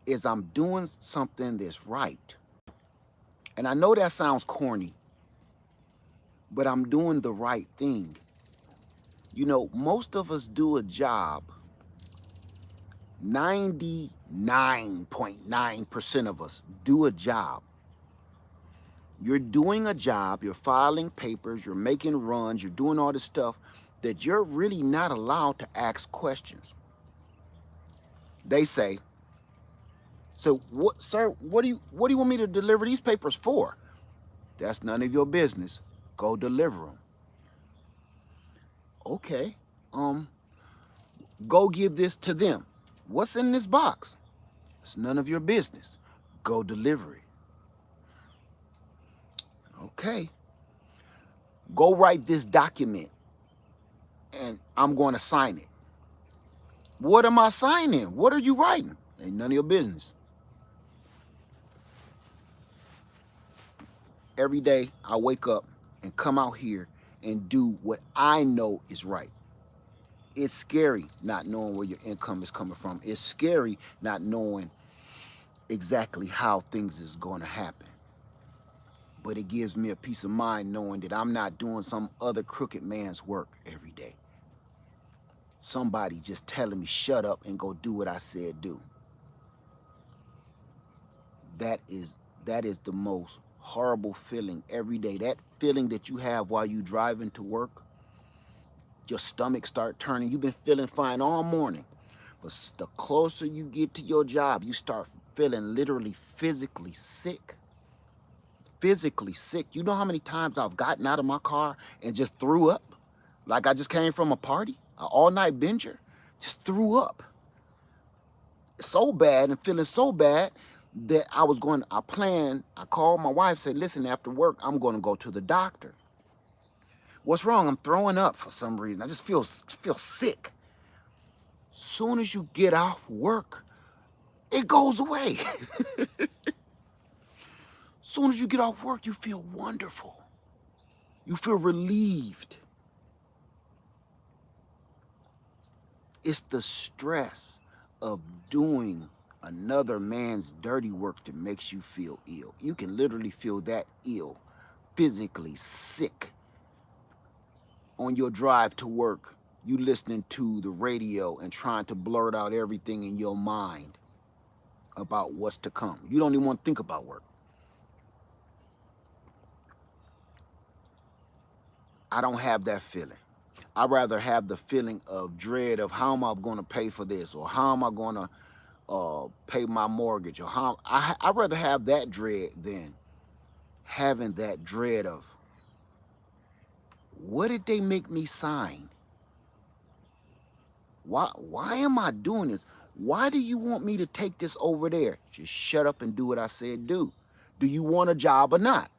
is I'm doing something that's right. And I know that sounds corny, but I'm doing the right thing. You know, most of us do a job 99.9% of us do a job. You're doing a job, you're filing papers, you're making runs, you're doing all this stuff that you're really not allowed to ask questions. They say, so what, sir, what do you want me to deliver these papers for? That's none of your business. Go deliver them. Okay. Go give this to them. What's in this box? It's none of your business. Go deliver it. Okay. Go write this document and I'm going to sign it. What am I signing? What are you writing? Ain't none of your business. Every day I wake up and come out here and do what I know is right. It's scary not knowing where your income is coming from. It's scary not knowing exactly how things is going to happen. But it gives me a peace of mind knowing that I'm not doing some other crooked man's work every day. Somebody just telling me shut up and go do what I said do. That is the most horrible feeling every day. That feeling that you have while you driving to work, your stomach start turning. You've been feeling fine all morning. But the closer you get to your job, you start feeling literally physically sick. Physically sick. You know how many times I've gotten out of my car and just threw up? Like I just came from a party, an all-night binger, just threw up. So bad and feeling so bad that I called my wife, said, listen, after work, I'm going to go to the doctor. What's wrong? I'm throwing up for some reason. I just feel sick. Soon as you get off work, it goes away. Soon as you get off work, you feel wonderful. You feel relieved. It's the stress of doing another man's dirty work that makes you feel ill. You can literally feel that ill, physically sick. On your drive to work, you listening to the radio and trying to blurt out everything in your mind about what's to come. You don't even want to think about work. I don't have that feeling. I'd rather have the feeling of dread of how am I going to pay for this, or how am I going to pay my mortgage, or how I'd rather have that dread than having that dread of what did they make me sign? Why am I doing this? Why do you want me to take this over there? Just shut up and do what I said do. Do you want a job or not?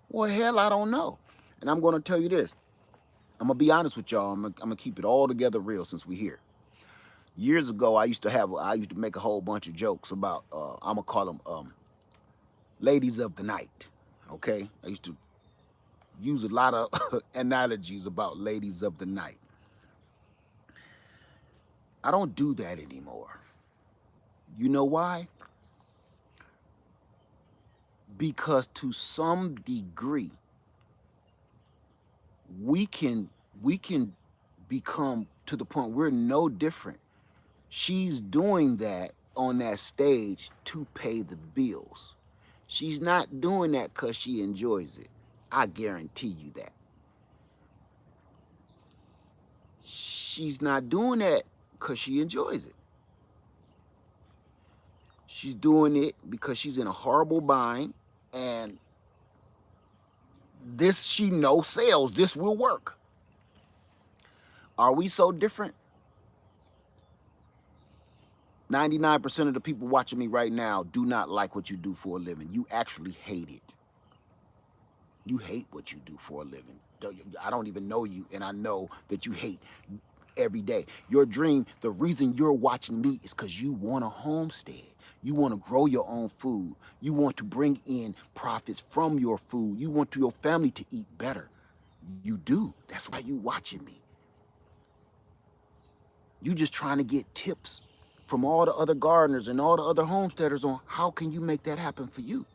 Well, hell, I don't know. And I'm going to tell you this. I'm going to be honest with y'all. I'm going to keep it all together real since we're here. Years ago, I used to make a whole bunch of jokes about, I'm going to call them ladies of the night, okay? I used to use a lot of analogies about ladies of the night. I don't do that anymore. You know why? Because to some degree, we can become to the point we're no different. She's doing that on that stage to pay the bills. She's not doing that because she enjoys it. I guarantee you that. She's not doing that because she enjoys it. She's doing it because she's in a horrible bind, and this she knows sells. This will work. Are we so different? 99% of the people watching me right now do not like what you do for a living. You actually hate it. You hate what you do for a living. I don't even know you, and I know that you hate every day. Your dream, the reason you're watching me is because you want a homestead. You want to grow your own food. You want to bring in profits from your food. You want your family to eat better. You do. That's why you watching me. You just trying to get tips from all the other gardeners and all the other homesteaders on how can you make that happen for you.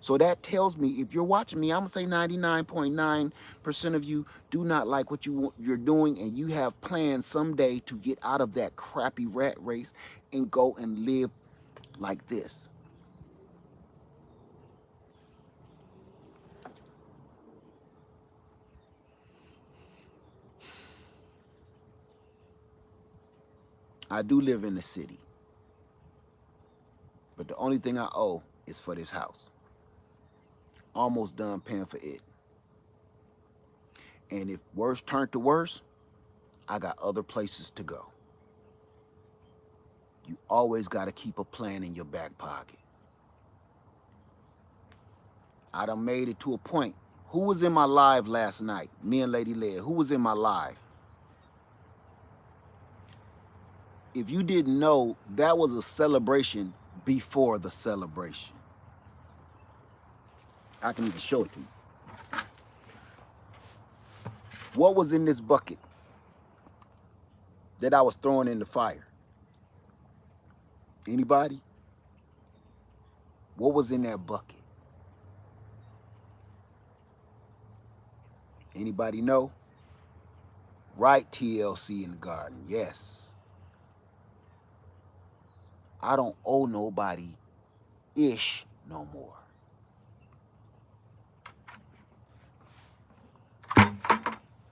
So that tells me if you're watching me, I'm gonna say 99.9% of you do not like what you're doing, and you have plans someday to get out of that crappy rat race and go and live like this. I do live in the city, but the only thing I owe is for this house. Almost done paying for it. And if worse turned to worse, I got other places to go. You always got to keep a plan in your back pocket. I done made it to a point. Who was in my live last night? Me and Lady Lead. Who was in my live? If you didn't know, that was a celebration before the celebration. I can even show it to you. What was in this bucket that I was throwing in the fire? Anybody? What was in that bucket? Anybody know? Right, TLC in the garden. Yes. I don't owe nobody ish no more.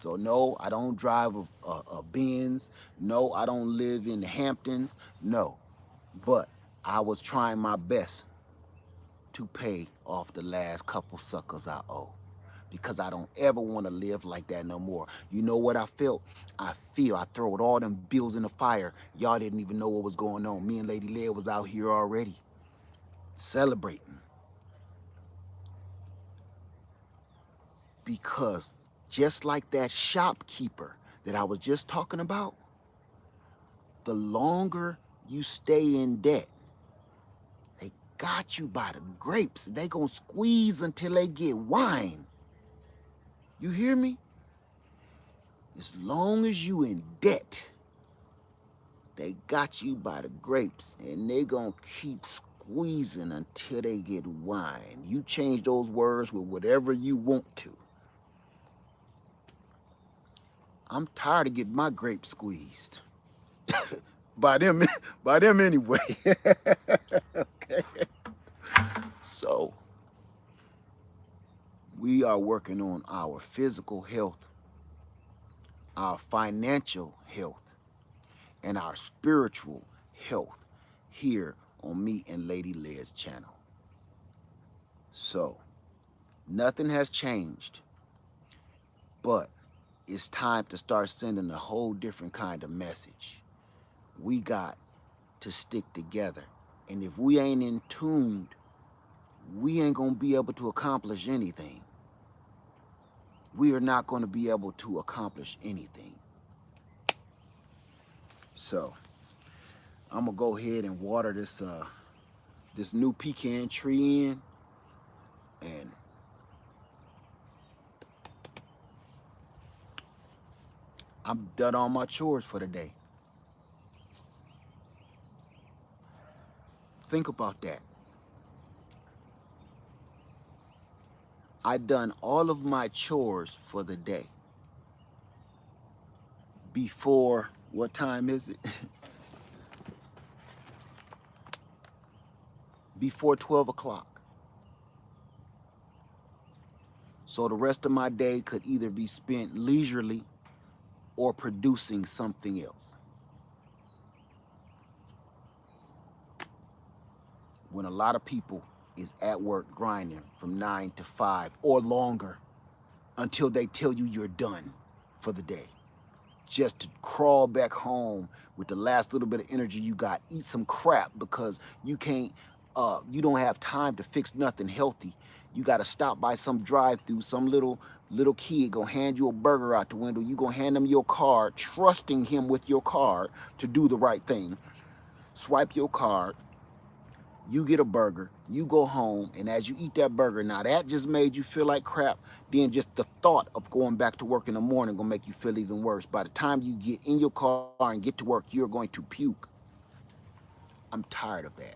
So no, I don't drive a Benz. No, I don't live in the Hamptons. No, but I was trying my best to pay off the last couple suckers I owe, because I don't ever want to live like that no more. You know what I felt? I throwed all them bills in the fire. Y'all didn't even know what was going on. Me and Lady Lead was out here already celebrating, because just like that shopkeeper that I was just talking about, the longer you stay in debt, they got you by the grapes. They gonna squeeze until they get wine. You hear me? As long as you in debt, they got you by the grapes, and they gonna keep squeezing until they get wine. You change those words with whatever you want to. I'm tired of getting my grapes squeezed. by them anyway. Okay. So we are working on our physical health, our financial health, and our spiritual health here on me and Lady Lead's channel. So nothing has changed, but it's time to start sending a whole different kind of message. We got to stick together, and if we ain't in tune, we ain't gonna be able to accomplish anything. We are not going to be able to accomplish anything. So I'm gonna go ahead and water this new pecan tree in, and I'm done all my chores for the day. Think about that. I done all of my chores for the day. Before, what time is it? Before 12 o'clock. So the rest of my day could either be spent leisurely or producing something else. When a lot of people is at work grinding from 9 to 5 or longer until they tell you you're done for the day, just to crawl back home with the last little bit of energy you got, eat some crap because you can't, you don't have time to fix nothing healthy. You got to stop by some drive-through, some little kid gonna hand you a burger out the window. You gonna hand him your card, trusting him with your card to do the right thing. Swipe your card, you get a burger, you go home, and as you eat that burger, now that just made you feel like crap, then just the thought of going back to work in the morning gonna make you feel even worse. By the time you get in your car and get to work, you're going to puke. I'm tired of that.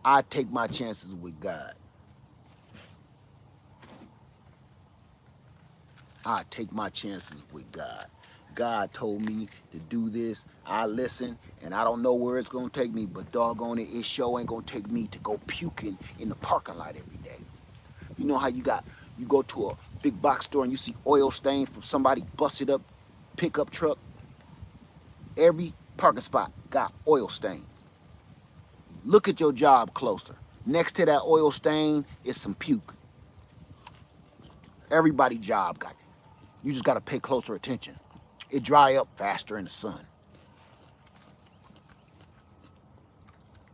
I take my chances with God. I take my chances with God. God told me to do this. I listen, and I don't know where it's gonna take me, but doggone it, it sure ain't gonna take me to go puking in the parking lot every day. You know how you go to a big box store and you see oil stains from somebody busted up pickup truck? Every parking spot got oil stains. Look at your job closer. Next to that oil stain is some puke. Everybody's job got it. You just gotta pay closer attention. It dry up faster in the sun.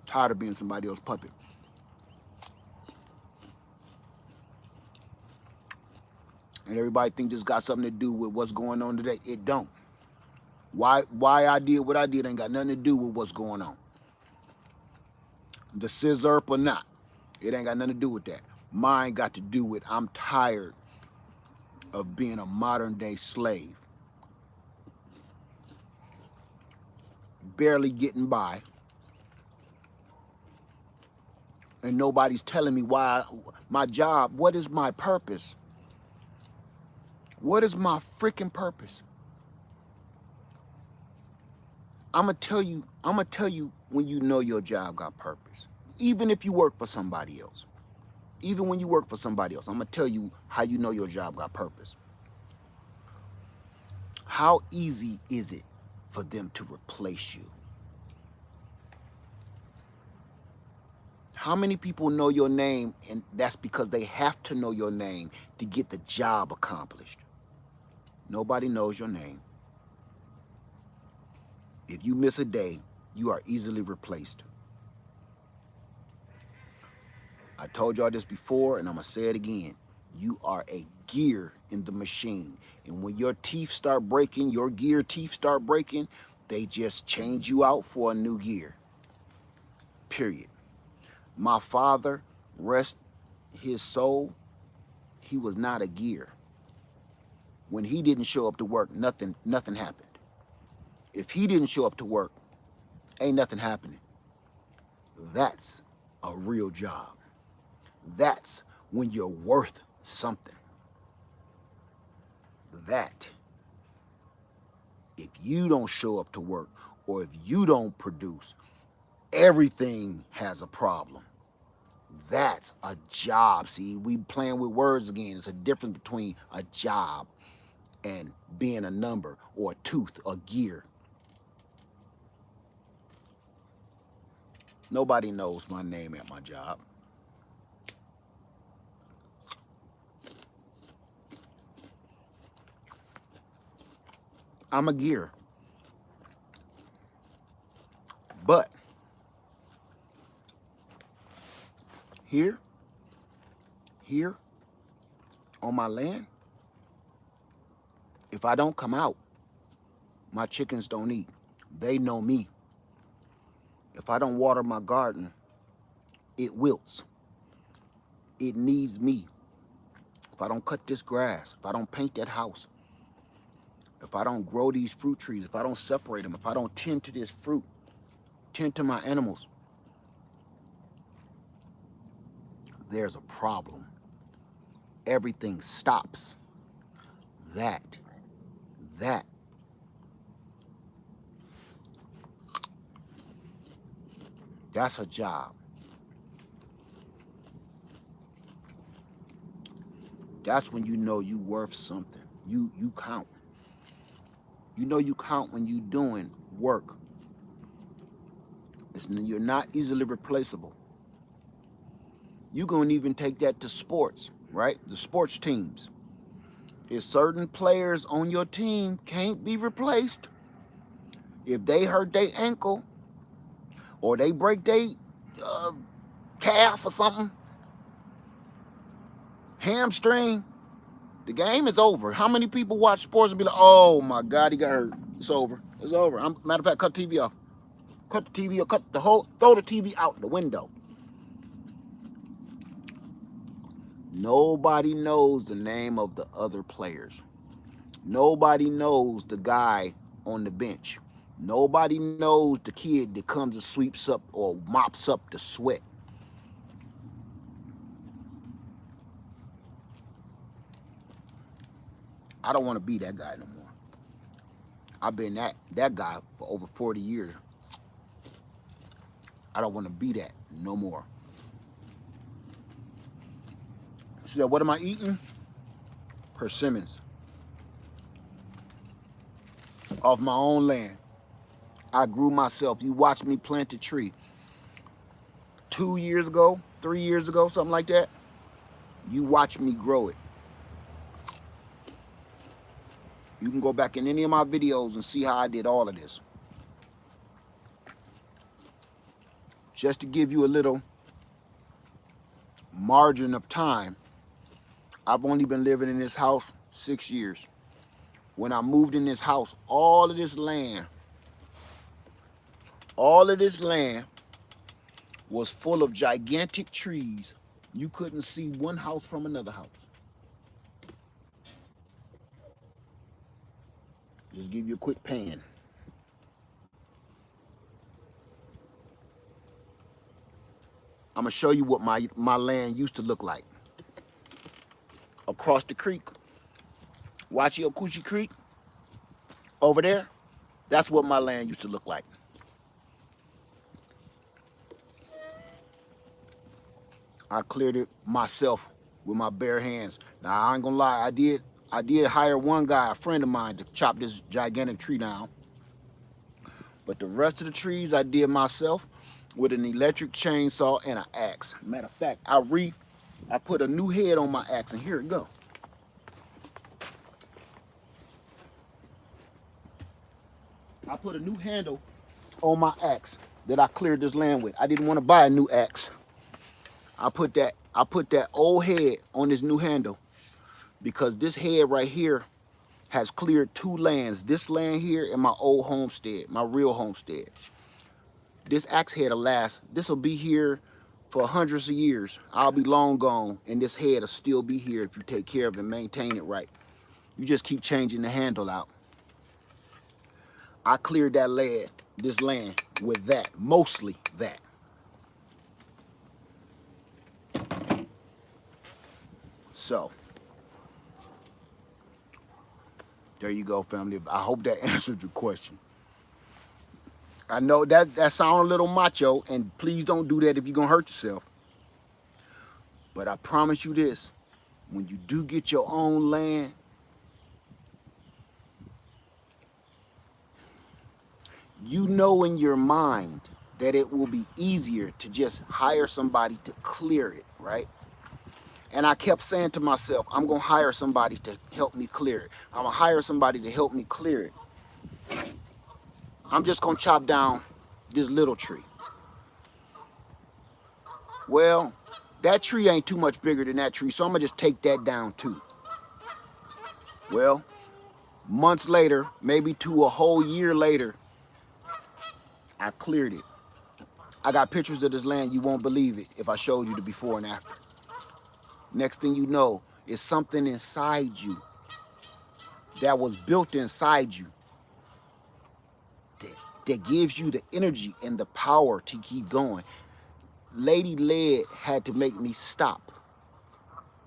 Tired of being somebody else's puppet. And everybody think this got something to do with what's going on today. It don't. Why I did what I did ain't got nothing to do with what's going on. The scissor or not. It ain't got nothing to do with that. Mine got to do with I'm tired of being a modern day slave. Barely getting by. And nobody's telling me why my job, what is my purpose? What is my freaking purpose? I'm gonna tell you when you know your job got purpose. Even if you work for somebody else. Even when you work for somebody else, I'm gonna tell you how you know your job got purpose. How easy is it for them to replace you? How many people know your name, and that's because they have to know your name to get the job accomplished? Nobody knows your name. If you miss a day, you are easily replaced. I told y'all this before, and I'm gonna say it again. You are a gear in the machine. And when your teeth start breaking, your gear teeth start breaking, they just change you out for a new gear. Period. My father, rest his soul, he was not a gear. When he didn't show up to work, nothing happened. If he didn't show up to work, ain't nothing happening. That's a real job. That's when you're worth something. That if you don't show up to work or if you don't produce, everything has a problem. That's a job. See, we playing with words again. It's a difference between a job and being a number or a tooth or gear. Nobody knows my name at my job. I'm a gear. But here on my land, if I don't come out, my chickens don't eat. They know me. If I don't water my garden, it wilts. It needs me. If I don't cut this grass, if I don't paint that house, if I don't grow these fruit trees, if I don't separate them, if I don't tend to this fruit, tend to my animals, there's a problem. Everything stops. That's a job. That's when you know you worth something. You count. You know you count when you doing work. You're not easily replaceable. You gonna even take that to sports, right? The sports teams. If certain players on your team can't be replaced, if they hurt their ankle or they break their calf or something, hamstring, the game is over. How many people watch sports and be like, oh my God, he got hurt. It's over. It's over. Matter of fact, cut the TV off. Cut the TV off. Throw the TV out the window. Nobody knows the name of the other players. Nobody knows the guy on the bench. Nobody knows the kid that comes and sweeps up or mops up the sweat. I don't want to be that guy no more. I've been that guy for over 40 years. I don't want to be that no more. She said, what am I eating? Persimmons. Off my own land. I grew myself. You watched me plant a tree 2 years ago, 3 years ago, something like that. You watched me grow it. You can go back in any of my videos and see how I did all of this. Just to give you a little margin of time, I've only been living in this house 6 years. When I moved in this house, all of this land was full of gigantic trees. You couldn't see one house from another house. Just give you a quick pan. I'm gonna show you what my land used to look like. Across the creek, Wachiokuchi Creek, over there, that's what my land used to look like. I cleared it myself with my bare hands. Now I ain't gonna lie, I did hire one guy, a friend of mine, to chop this gigantic tree down. But the rest of the trees I did myself with an electric chainsaw and an axe. Matter of fact, I put a new head on my axe, and here it go. I put a new handle on my axe that I cleared this land with. I didn't want to buy a new axe. I put that old head on this new handle because this head right here has cleared 2 lands. This land here and my old homestead, my real homestead. This axe head will last. This will be here for hundreds of years. I'll be long gone, and this head will still be here if you take care of it and maintain it right. You just keep changing the handle out. I cleared this land with that, mostly that. So, there you go, family. I hope that answered your question. I know that sounds a little macho, and please don't do that if you're gonna hurt yourself. But I promise you this, when you do get your own land, you know in your mind that it will be easier to just hire somebody to clear it, right? And I kept saying to myself, I'm gonna hire somebody to help me clear it. I'm gonna hire somebody to help me clear it. I'm just gonna chop down this little tree. Well, that tree ain't too much bigger than that tree, so I'm gonna just take that down too. Well, months later, maybe to a whole year later, I cleared it. I got pictures of this land, you won't believe it if I showed you the before and after. Next thing you know, it's something inside you that was built inside you that gives you the energy and the power to keep going. Lady Lead had to make me stop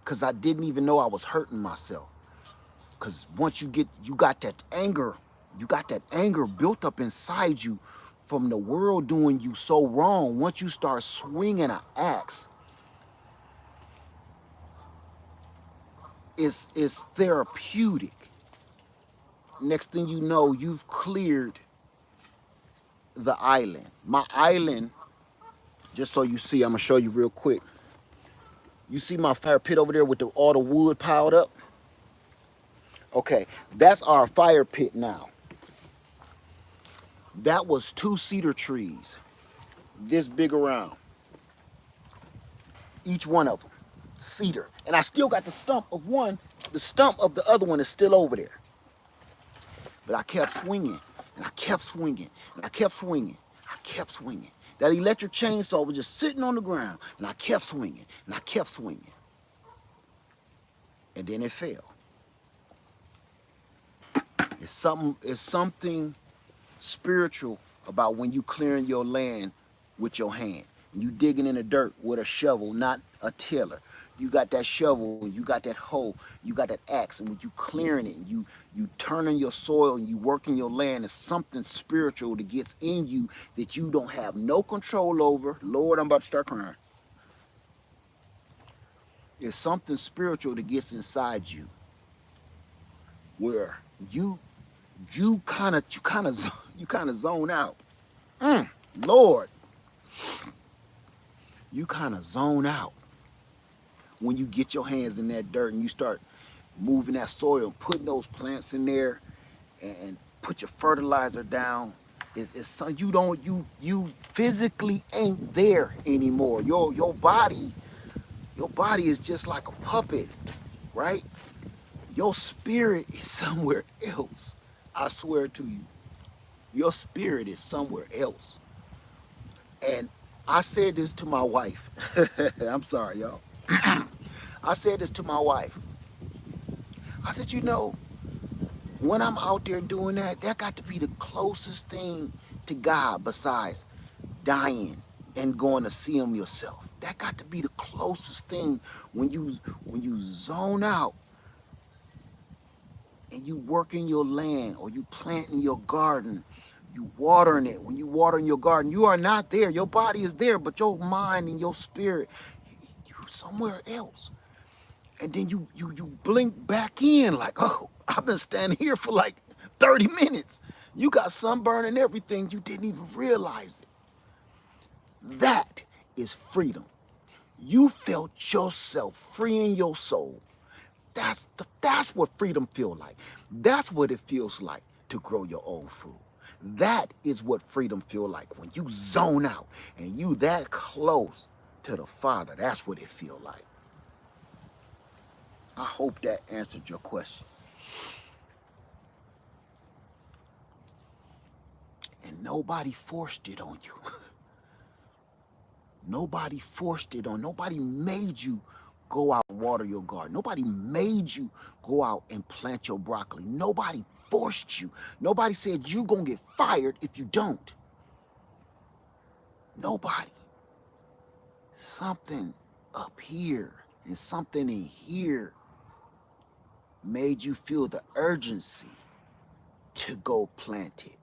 because I didn't even know I was hurting myself. Because once you got that anger built up inside you from the world doing you so wrong. Once you start swinging an axe, it's therapeutic. Next thing you know, you've cleared the island. My island, just so you see, I'm gonna show you real quick. You see my fire pit over there with all the wood piled up? Okay, that's our fire pit now. That was 2 cedar trees, this big around. Each one of them, cedar. And I still got the stump of one. The stump of the other one is still over there. But I kept swinging, and I kept swinging, and I kept swinging. I kept swinging. That electric chainsaw was just sitting on the ground, and I kept swinging, and I kept swinging. And then it fell. It's something spiritual about when you clearing your land with your hand. And you digging in the dirt with a shovel, not a tiller. You got that shovel, and you got that hoe, you got that axe, and when you clearing it, and you turning your soil and you working your land, it's something spiritual that gets in you that you don't have no control over. Lord, I'm about to start crying. It's something spiritual that gets inside you where you kind of zone out. Lord, you kind of zone out when you get your hands in that dirt and you start moving that soil, putting those plants in there, and put your fertilizer down. It's so you physically ain't there anymore. Your body is just like a puppet, right? Your spirit is somewhere else. I swear to you, your spirit is somewhere else. And I said this to my wife. I'm sorry, y'all. I said this to my wife. I said, when I'm out there doing that, that got to be the closest thing to God besides dying and going to see him yourself. That got to be the closest thing when you zone out and you working your land or you planting your garden, you watering it. When you watering your garden, you are not there. Your body is there, but your mind and your spirit, you somewhere else. And then you blink back in like, oh, I've been standing here for like 30 minutes. You got sunburn and everything. You didn't even realize it. That is freedom. You felt yourself freeing your soul. That's what freedom feels like. That's what it feels like to grow your own food. That is what freedom feels like when you zone out and you that close to the Father. That's what it feels like. I hope that answered your question. And nobody forced it on you. Nobody forced it on. Nobody made you go out and water your garden. Nobody made you go out and plant your broccoli. Nobody forced you. Nobody said you're going to get fired if you don't. Nobody. Something up here and something in here made you feel the urgency to go plant it.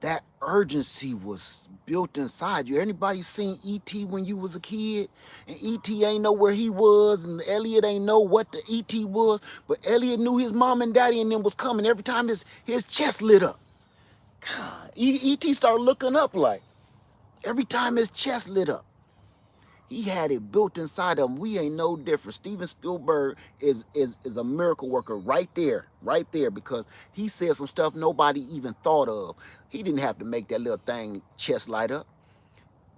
That urgency was built inside you. Anybody seen E.T. when you was a kid? And E.T. ain't know where he was, and Elliot ain't know what the E.T. was, but Elliot knew his mom and daddy and them was coming every time his chest lit up. God, E.T. started looking up like, every time his chest lit up. He had it built inside him. We ain't no different. Steven Spielberg is a miracle worker right there, because he said some stuff nobody even thought of. He didn't have to make that little thing chest light up.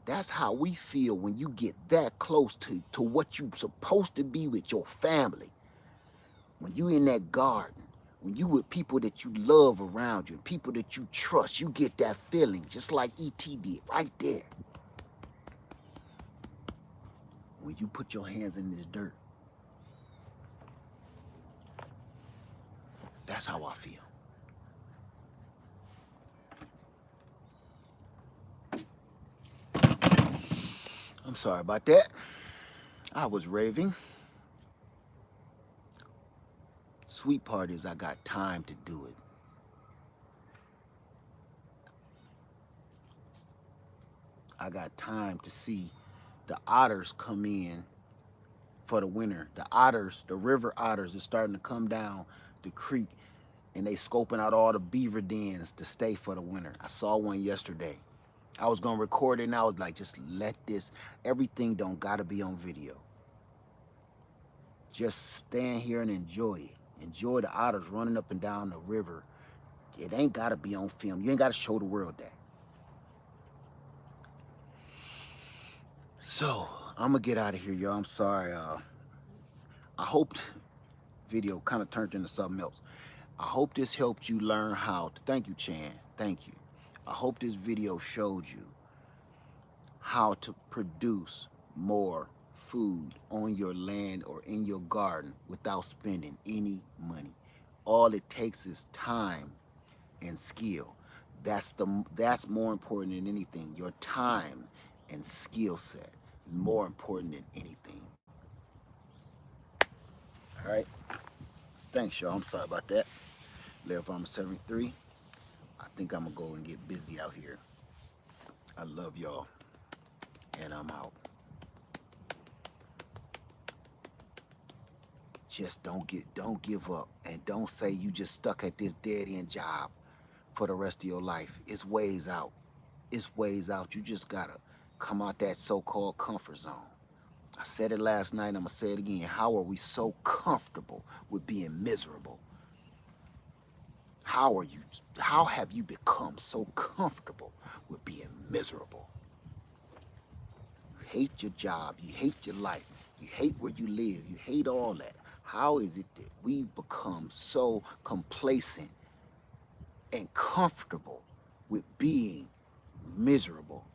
That's how we feel when you get that close to what you're supposed to be with your family. When you in that garden, when you with people that you love around you, and people that you trust, you get that feeling just like E.T. did right there. When you put your hands in this dirt. That's how I feel. I'm sorry about that. I was raving. Sweet part is I got time to do it. I got time to see the otters come in for the winter. The otters, the river otters, is starting to come down the creek, and they scoping out all the beaver dens to stay for the winter. I saw one yesterday. I was gonna record it, and I was like, just let this. Everything don't gotta be on video. Just stand here and enjoy it. Enjoy the otters running up and down the river. It ain't gotta be on film. You ain't gotta show the world that. So I'm gonna get out of here, y'all. I'm sorry. I hope video kind of turned into something else. I hope this helped you learn how to. Thank you, Chan. Thank you. I hope this video showed you how to produce more food on your land or in your garden without spending any money. All it takes is time and skill. That's more important than anything. Your time and skill set. is more important than anything. All right. Thanks, y'all. I'm sorry about that. Larry Farmer 73. I think I'm going to go and get busy out here. I love y'all. And I'm out. Just don't give up. And don't say you just stuck at this dead-end job for the rest of your life. It's ways out. It's ways out. You just got to come out that so-called comfort zone. I said it last night, I'm going to say it again. How are we so comfortable with being miserable? How have you become so comfortable with being miserable? You hate your job, you hate your life, you hate where you live, you hate all that. How is it that we've become so complacent and comfortable with being miserable?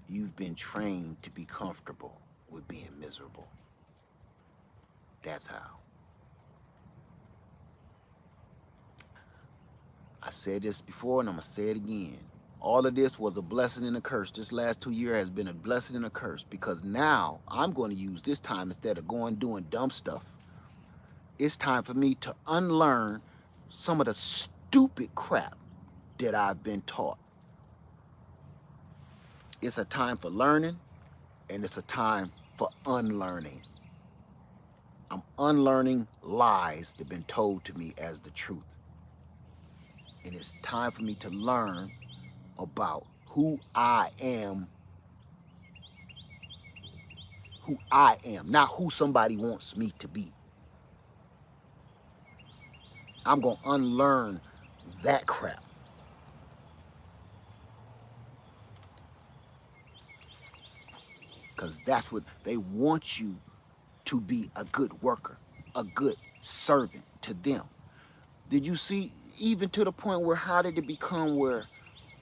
You've been trained to be comfortable with being miserable. That's how. I said this before and I'm going to say it again. All of this was a blessing and a curse. This last 2 years has been a blessing and a curse because now I'm going to use this time instead of going doing dumb stuff. It's time for me to unlearn some of the stupid crap that I've been taught. It's a time for learning and it's a time for unlearning. I'm unlearning lies that have been told to me as the truth. And it's time for me to learn about who I am, not who somebody wants me to be. I'm going to unlearn that crap. Because that's what they want, you to be a good worker, a good servant to them. Did you see, even to the point where how did it become where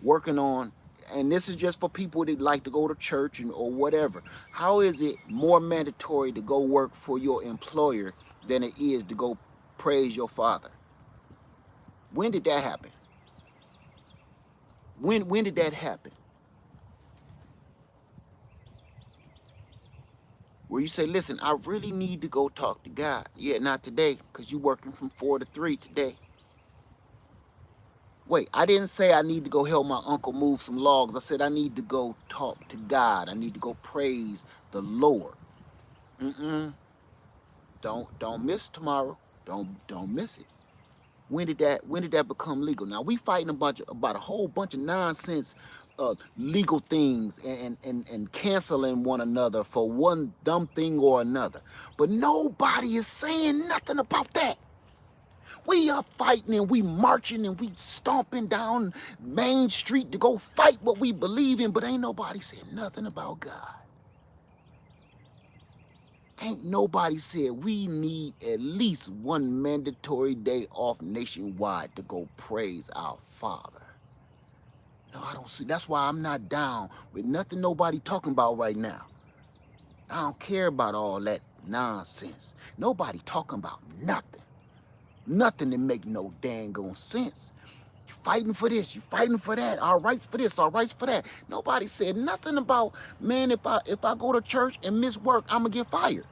working on, and this is just for people that like to go to church or whatever, how is it more mandatory to go work for your employer than it is to go praise your Father? When did that happen? When did that happen? Where you say, listen, I really need to go talk to God. Yeah, not today, because you're working from 4 to 3 today. Wait, I didn't say I need to go help my uncle move some logs. I said I need to go talk to God. I need to go praise the Lord. Don't miss tomorrow. Don't miss it. When did that become legal? Now we fighting about a whole bunch of nonsense legal things and canceling one another for one dumb thing or another. But nobody is saying nothing about that. We are fighting and we marching and we stomping down Main Street to go fight what we believe in, but ain't nobody saying nothing about God. Ain't nobody said we need at least one mandatory day off nationwide to go praise our Father. No, I don't see. That's why I'm not down with nothing nobody talking about right now. I don't care about all that nonsense. Nobody talking about nothing. Nothing that make no dang on sense. You fighting for this, you fighting for that, our rights for this, our rights for that. Nobody said nothing about, man, if I go to church and miss work, I'm gonna get fired.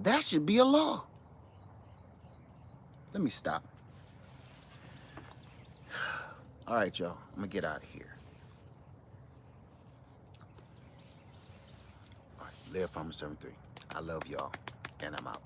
That should be a law. Let me stop. All right, y'all, I'm gonna get out of here. All right, Larry Farmer 73. I love y'all, and I'm out.